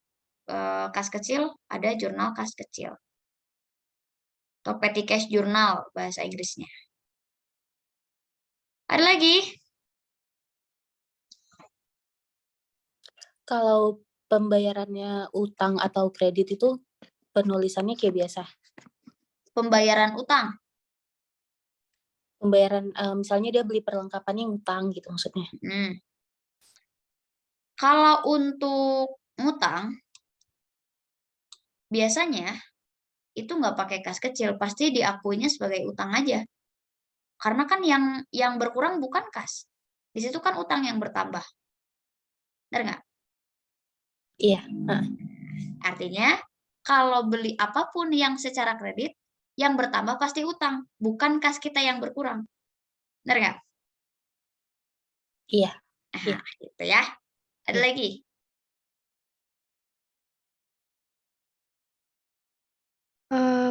kas kecil, ada jurnal kas kecil. Atau petty cash journal, bahasa Inggrisnya. Ada lagi? Kalau pembayarannya utang atau kredit itu penulisannya kayak biasa. Pembayaran utang. Pembayaran misalnya dia beli perlengkapannya utang gitu maksudnya. Kalau untuk ngutang, biasanya itu nggak pakai kas kecil, pasti diakuinya sebagai utang aja. Karena kan yang berkurang bukan kas. Di situ kan utang yang bertambah. Benar nggak? Iya. Artinya, kalau beli apapun yang secara kredit, yang bertambah pasti utang, bukan kas kita yang berkurang. Benar nggak? Iya. Nah, gitu ya. Ada lagi?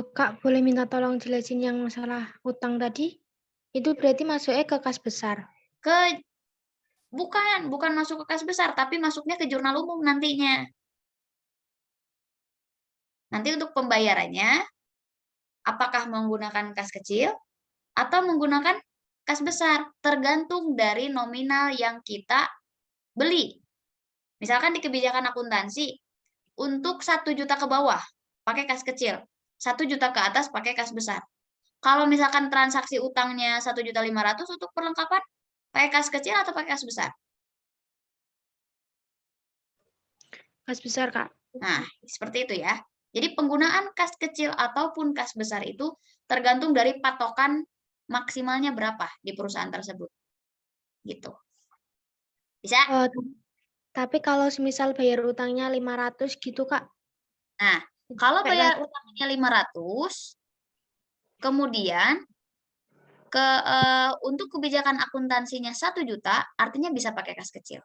Kak, boleh minta tolong jelasin yang masalah utang tadi? Itu berarti masuknya ke kas besar? Bukan masuk ke kas besar, tapi masuknya ke jurnal umum nantinya. Nanti untuk pembayarannya, apakah menggunakan kas kecil atau menggunakan kas besar, tergantung dari nominal yang kita beli. Misalkan di kebijakan akuntansi, untuk 1 juta ke bawah, pakai kas kecil. 1 juta ke atas, pakai kas besar. Kalau misalkan transaksi utangnya 1.500.000 untuk perlengkapan, pakai kas kecil atau pakai kas besar? Kas besar, Kak. Nah, seperti itu ya. Jadi penggunaan kas kecil ataupun kas besar itu tergantung dari patokan maksimalnya berapa di perusahaan tersebut. Gitu. Bisa? Tapi kalau semisal bayar utangnya 500 gitu, Kak. Nah, kalau bayar utangnya 500, kemudian untuk kebijakan akuntansinya 1 juta, artinya bisa pakai kas kecil.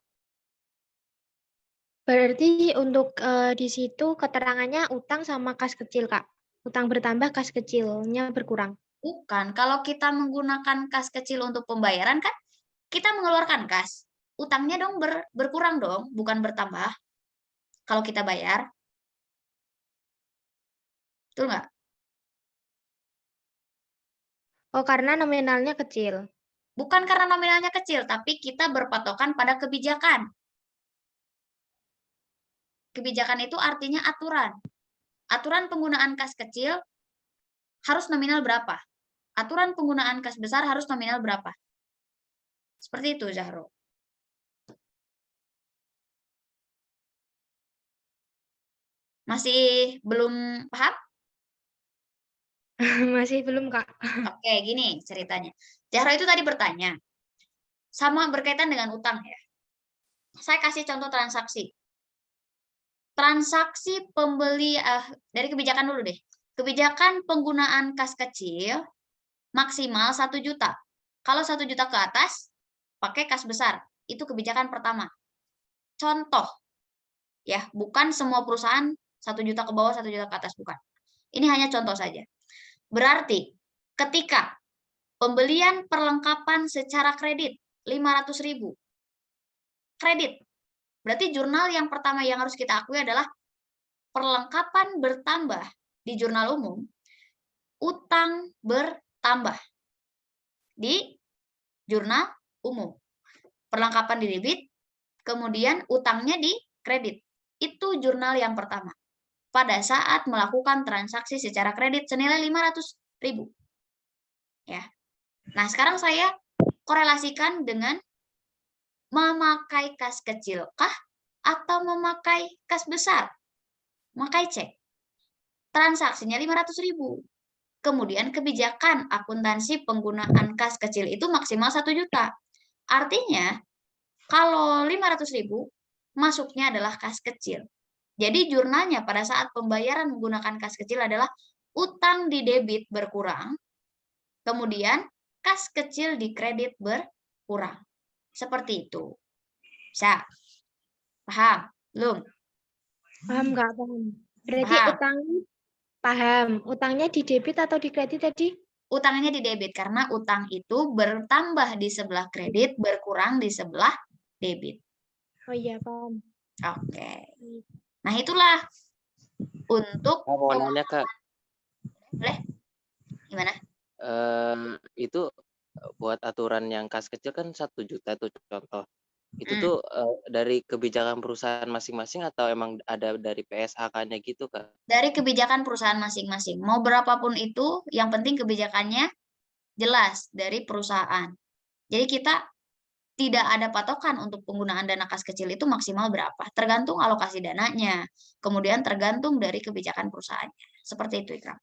Berarti untuk di situ keterangannya utang sama kas kecil, Kak. Utang bertambah, kas kecilnya berkurang. Bukan, kalau kita menggunakan kas kecil untuk pembayaran kan kita mengeluarkan kas. Utangnya dong berkurang dong, bukan bertambah. Kalau kita bayar. Betul nggak? Oh, karena nominalnya kecil. Bukan karena nominalnya kecil, tapi kita berpatokan pada kebijakan. Kebijakan itu artinya aturan. Aturan penggunaan kas kecil harus nominal berapa? Aturan penggunaan kas besar harus nominal berapa? Seperti itu, Zahro. Masih belum paham? Masih belum, Kak. Oke, gini ceritanya. Zahra itu tadi bertanya, sama berkaitan dengan utang ya. Saya kasih contoh transaksi. Transaksi pembeli, dari kebijakan dulu deh. Kebijakan penggunaan kas kecil maksimal 1 juta. Kalau 1 juta ke atas, pakai kas besar. Itu kebijakan pertama. Contoh, ya, bukan semua perusahaan 1 juta ke bawah, 1 juta ke atas, bukan. Ini hanya contoh saja. Berarti, ketika pembelian perlengkapan secara kredit 500.000, kredit. Berarti jurnal yang pertama yang harus kita akui adalah perlengkapan bertambah di jurnal umum, utang bertambah di jurnal umum. Perlengkapan di debit, kemudian utangnya di kredit. Itu jurnal yang pertama. Pada saat melakukan transaksi secara kredit senilai 500.000. Ya. Nah, sekarang saya korelasikan dengan memakai kas kecil kah atau memakai kas besar? Memakai cek. Transaksinya 500.000. Kemudian kebijakan akuntansi penggunaan kas kecil itu maksimal 1 juta. Artinya, kalau 500.000, masuknya adalah kas kecil. Jadi jurnalnya pada saat pembayaran menggunakan kas kecil adalah utang di debit berkurang, kemudian kas kecil di kredit berkurang. Seperti itu. Bisa? Paham? Belum? Paham nggak? Paham. Berarti Paham. utangnya paham. Utangnya di debit atau di kredit tadi? Utangnya di debit karena utang itu bertambah di sebelah kredit, berkurang di sebelah debit. Oh iya, paham. Oke. Nah, itulah untuk Mau nanya, Kak. boleh? Gimana? Itu buat aturan yang kas kecil kan 1 juta tuh contoh. Itu tuh dari kebijakan perusahaan masing-masing atau emang ada dari PSAK-nya gitu, Kak? Dari kebijakan perusahaan masing-masing. Mau berapapun itu, yang penting kebijakannya jelas dari perusahaan. Jadi kita tidak ada patokan untuk penggunaan dana kas kecil itu maksimal berapa. Tergantung alokasi dananya. Kemudian tergantung dari kebijakan perusahaannya. Seperti itu, Ikram.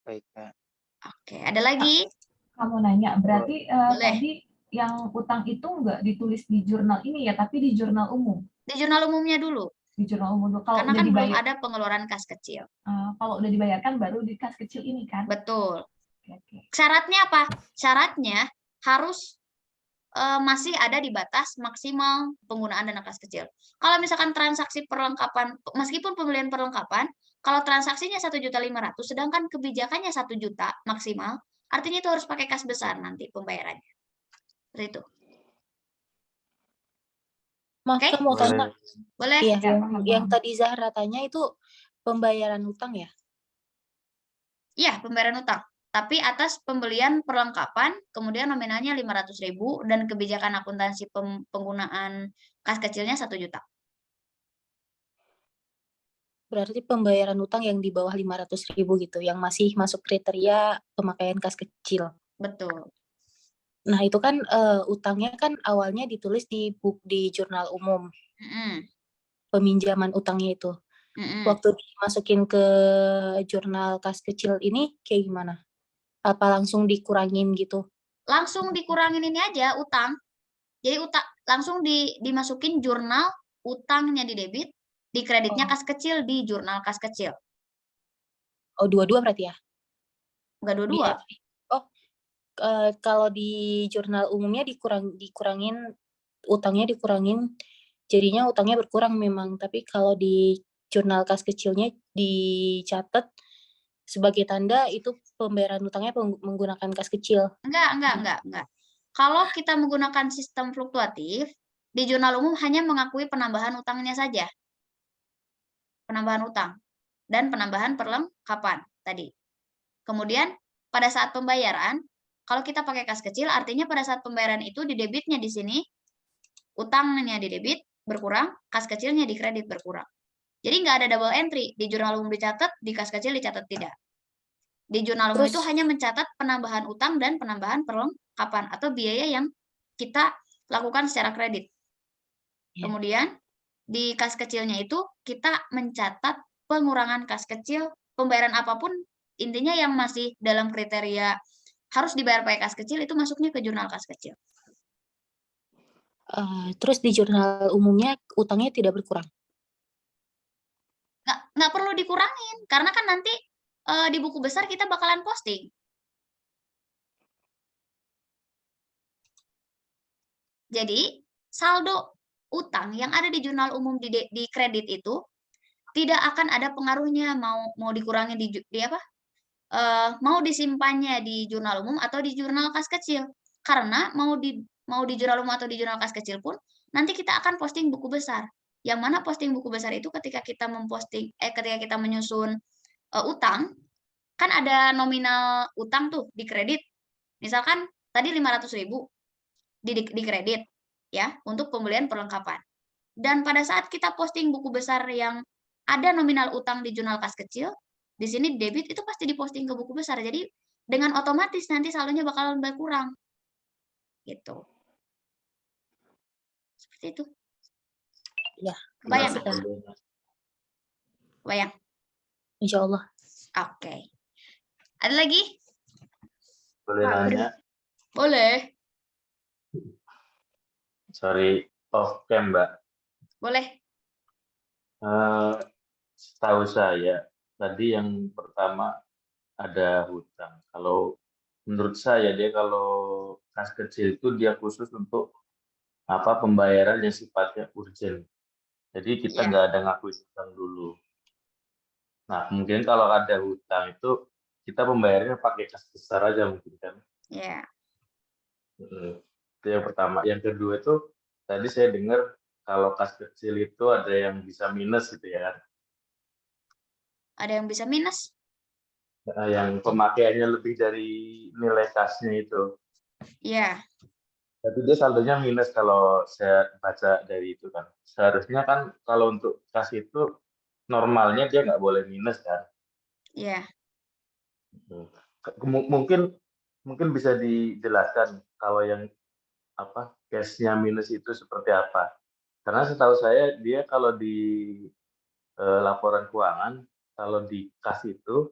Baik, Kak. Oke, ada lagi? Kamu nanya, berarti Boleh. tadi yang utang itu nggak ditulis di jurnal ini ya, tapi di jurnal umum. Di jurnal umumnya dulu. Di jurnal umum dulu. Kalau Karena udah kan belum dibayar, ada pengeluaran kas kecil. kalau udah dibayarkan baru di kas kecil ini kan? Betul. Oke. Syaratnya apa? Syaratnya harus masih ada di batas maksimal penggunaan dana kas kecil. Kalau misalkan transaksi perlengkapan, meskipun pembelian perlengkapan, kalau transaksinya 1.500.000, sedangkan kebijakannya 1 juta maksimal, artinya itu harus pakai kas besar nanti pembayarannya. Seperti itu. Maaf, Oke? mau tanya. Boleh? Iya, Ya, yang tadi Zahra tanya itu pembayaran utang ya? Iya, pembayaran utang. Tapi atas pembelian perlengkapan, kemudian nominalnya 500.000 dan kebijakan akuntansi penggunaan kas kecilnya 1 juta. Berarti pembayaran utang yang di bawah 500.000 gitu, yang masih masuk kriteria pemakaian kas kecil. Betul. Nah, itu kan utangnya kan awalnya ditulis di jurnal umum. Peminjaman utangnya itu. Waktu dimasukin ke jurnal kas kecil ini kayak gimana? Apa langsung dikurangin gitu? Langsung dikurangin ini aja, utang. Jadi langsung dimasukin jurnal utangnya di debit, di kreditnya kas kecil di jurnal kas kecil. Oh, dua-dua berarti ya? Enggak dua-dua. Oh, kalau di jurnal umumnya dikurangin utangnya dikurangin, jadinya utangnya berkurang memang. Tapi kalau di jurnal kas kecilnya dicatat sebagai tanda itu pembayaran utangnya menggunakan kas kecil. Enggak. Kalau kita menggunakan sistem fluktuatif, di jurnal umum hanya mengakui penambahan utangnya saja. Penambahan utang dan penambahan perlengkapan tadi. Kemudian pada saat pembayaran, kalau kita pakai kas kecil, artinya pada saat pembayaran itu di debitnya di sini, utangnya di debit berkurang, kas kecilnya di kredit berkurang. Jadi nggak ada double entry. Di jurnal umum dicatat, di kas kecil dicatat tidak. Di jurnal umum itu hanya mencatat penambahan utang dan penambahan perlengkapan atau biaya yang kita lakukan secara kredit. Kemudian di kas kecilnya itu kita mencatat pengurangan kas kecil, pembayaran apapun, intinya yang masih dalam kriteria harus dibayar pakai kas kecil itu masuknya ke jurnal kas kecil. Terus di jurnal umumnya utangnya tidak berkurang? Nggak perlu dikurangin, karena kan nanti di buku besar kita bakalan posting. Jadi, saldo utang yang ada di jurnal umum di kredit itu tidak akan ada pengaruhnya mau dikurangi di apa? Mau disimpannya di jurnal umum atau di jurnal kas kecil. Karena mau di jurnal umum atau di jurnal kas kecil pun nanti kita akan posting buku besar. Yang mana posting buku besar itu ketika kita ketika kita menyusun utang, kan ada nominal utang tuh di kredit. Misalkan tadi 500.000 di kredit ya untuk pembelian perlengkapan. Dan pada saat kita posting buku besar yang ada nominal utang di jurnal kas kecil, di sini debit itu pasti diposting ke buku besar. Jadi dengan otomatis nanti saldonya bakalan berkurang. Gitu. Seperti itu. Ya. Kebayang? Kebayang? Insya Allah. Oke. Ada lagi? Boleh nanya? Boleh. Sorry, off cam, Mbak. Boleh. Setahu saya, tadi yang pertama ada hutang. Kalau menurut saya dia kalau kas kecil itu dia khusus untuk pembayaran yang sifatnya urgent. Jadi kita nggak ada ngakuin hutang dulu. Nah, mungkin kalau ada hutang itu kita pembayarannya pakai kas besar aja mungkin kan. Iya. Itu yang pertama. Yang kedua itu tadi saya dengar kalau kas kecil itu ada yang bisa minus gitu ya kan. Ada yang bisa minus? Yang pemakaiannya lebih dari nilai kasnya itu. Iya. Tapi dia saldonya minus kalau saya baca dari itu kan. Seharusnya kan kalau untuk kas itu normalnya dia nggak boleh minus kan. Iya. Mungkin bisa dijelaskan kalau yang cashnya minus itu seperti apa. Karena setahu saya dia kalau di laporan keuangan, kalau di kas itu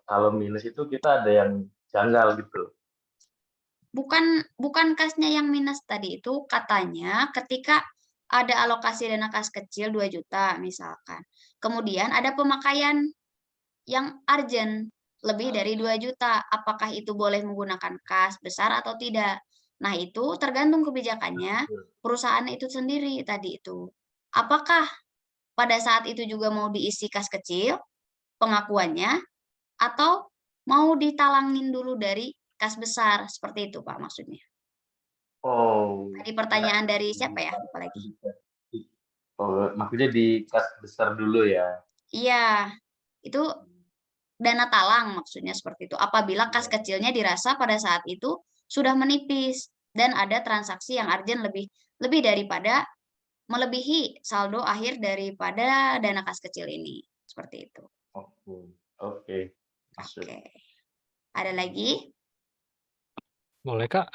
kalau minus itu kita ada yang janggal gitu. Bukan kasnya yang minus tadi itu, katanya ketika ada alokasi dana kas kecil 2 juta misalkan. Kemudian ada pemakaian yang urgent lebih dari 2 juta. Apakah itu boleh menggunakan kas besar atau tidak? Nah, itu tergantung kebijakannya perusahaan itu sendiri tadi itu. Apakah pada saat itu juga mau diisi kas kecil pengakuannya atau mau ditalangin dulu dari kas besar, seperti itu Pak maksudnya. Oh. Tadi pertanyaan dari siapa ya? Lupa lagi. Oh, maksudnya di kas besar dulu ya? Iya, itu dana talang maksudnya seperti itu. Apabila kas kecilnya dirasa pada saat itu sudah menipis dan ada transaksi yang urgent lebih daripada melebihi saldo akhir daripada dana kas kecil ini. Seperti itu. Oke. Ada lagi? Boleh, Kak?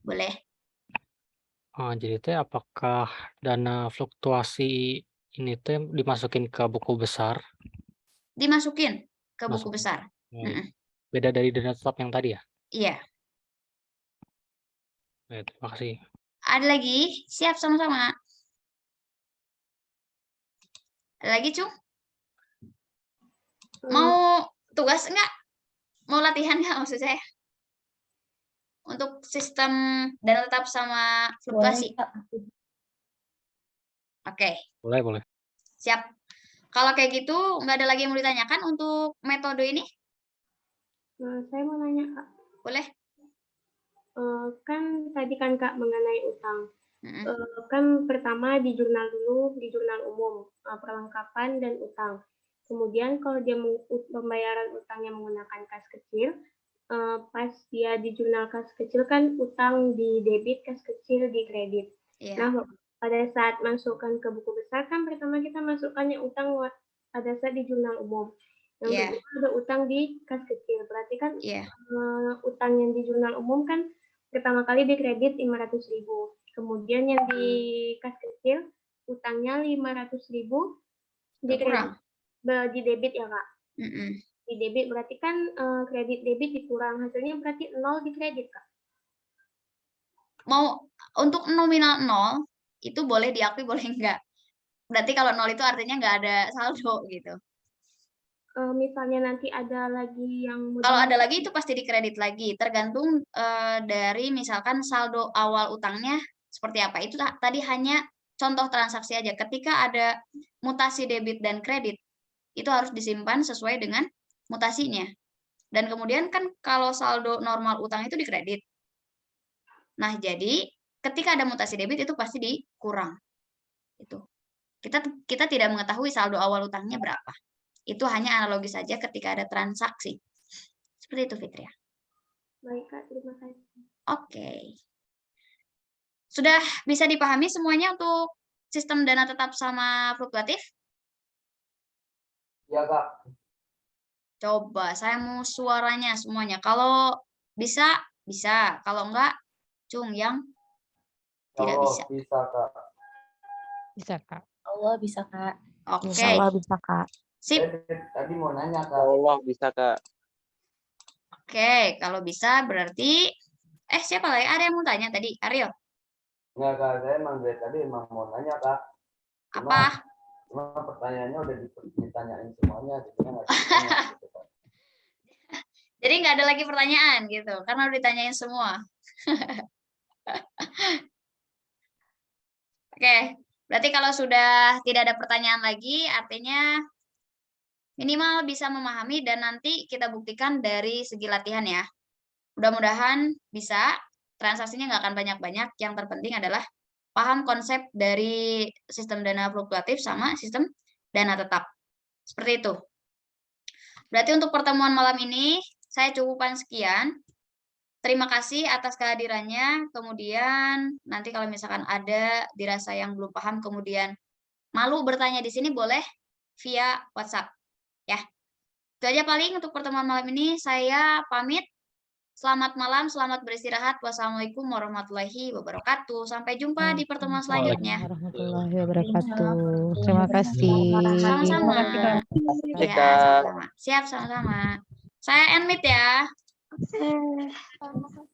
Boleh. Jadi apakah dana fluktuasi ini dimasukin ke buku besar? Dimasukin ke buku besar. Beda dari dana tetap yang tadi ya? Iya. Terima kasih. Ada lagi? Siap sama-sama. Ada lagi, Cung? Mau tugas enggak? Mau latihan enggak maksud saya? Untuk sistem dana tetap sama fluktuasi. Oke. Boleh. Siap. Kalau kayak gitu, nggak ada lagi yang mau ditanyakan untuk metode ini? Saya mau nanya, Kak. Boleh. Kan tadi kan Kak mengenai utang. Kan pertama di jurnal dulu, di jurnal umum, perlengkapan dan utang. Kemudian kalau dia pembayaran utangnya menggunakan kas kecil, pas dia di jurnal kas kecil kan utang di debit, kas kecil di kredit. Nah, pada saat masukkan ke buku besar kan pertama kita masukkannya utang pada saat di jurnal umum. Yang kedua ada utang di kas kecil. Berarti kan utang yang di jurnal umum kan pertama kali di kredit 500.000. Kemudian yang di kas kecil utangnya 500.000 di Berkurang. di debit ya Kak. Mm-mm. Di debit berarti kan kredit debit dikurang, hasilnya berarti 0 di kredit Kak. Mau untuk nominal 0 itu boleh diakui boleh enggak. Berarti kalau 0 itu artinya nggak ada saldo gitu. Misalnya nanti ada lagi yang Kalau ada lagi itu pasti dikredit lagi, tergantung dari misalkan saldo awal utangnya seperti apa. Itu tadi hanya contoh transaksi aja. Ketika ada mutasi debit dan kredit, itu harus disimpan sesuai dengan mutasinya. Dan kemudian kan kalau saldo normal utang itu dikredit. Nah, jadi ketika ada mutasi debit itu pasti dikurang. Itu. Kita tidak mengetahui saldo awal utangnya berapa. Itu hanya analogi saja ketika ada transaksi. Seperti itu, Fitria. Baik, Kak. Terima kasih. Oke. Sudah bisa dipahami semuanya untuk sistem dana tetap sama fluktuatif? Ya, Kak. Coba, saya mau suaranya semuanya. Kalau bisa, bisa. Kalau enggak, Cung yang tidak bisa. Bisa, Kak. Bisa, Kak. Allah bisa, Kak. Oke. Insya Allah bisa, Kak. Sip. Tadi mau nanya, Kak. Allah bisa Kak. Oke, kalau bisa berarti siapa lagi? Ada yang mau tanya tadi? Ariel. Enggak, Kak. Saya emang dari tadi emang mau nanya, Kak. Apa? Cuma pertanyaannya udah ditanyain semuanya, jadinya nggak ditanya, gitu, Kak. Jadi nggak ada lagi pertanyaan gitu, karena udah ditanyain semua. Oke, berarti kalau sudah tidak ada pertanyaan lagi, artinya minimal bisa memahami dan nanti kita buktikan dari segi latihan ya. Mudah-mudahan bisa, transaksinya nggak akan banyak-banyak, yang terpenting adalah paham konsep dari sistem dana fluktuatif sama sistem dana tetap. Seperti itu. Berarti untuk pertemuan malam ini, saya cukupkan sekian. Terima kasih atas kehadirannya. Kemudian nanti kalau misalkan ada dirasa yang belum paham, kemudian malu bertanya di sini, boleh via WhatsApp. Ya, itu aja paling untuk pertemuan malam ini. Saya pamit. Selamat malam, selamat beristirahat. Wassalamualaikum warahmatullahi wabarakatuh. Sampai jumpa di pertemuan selanjutnya. Warahmatullahi wabarakatuh. Terima kasih. Sama-sama. Baik, Ya, Kak. sama-sama. Siap, sama-sama. Saya end meet ya. Oke.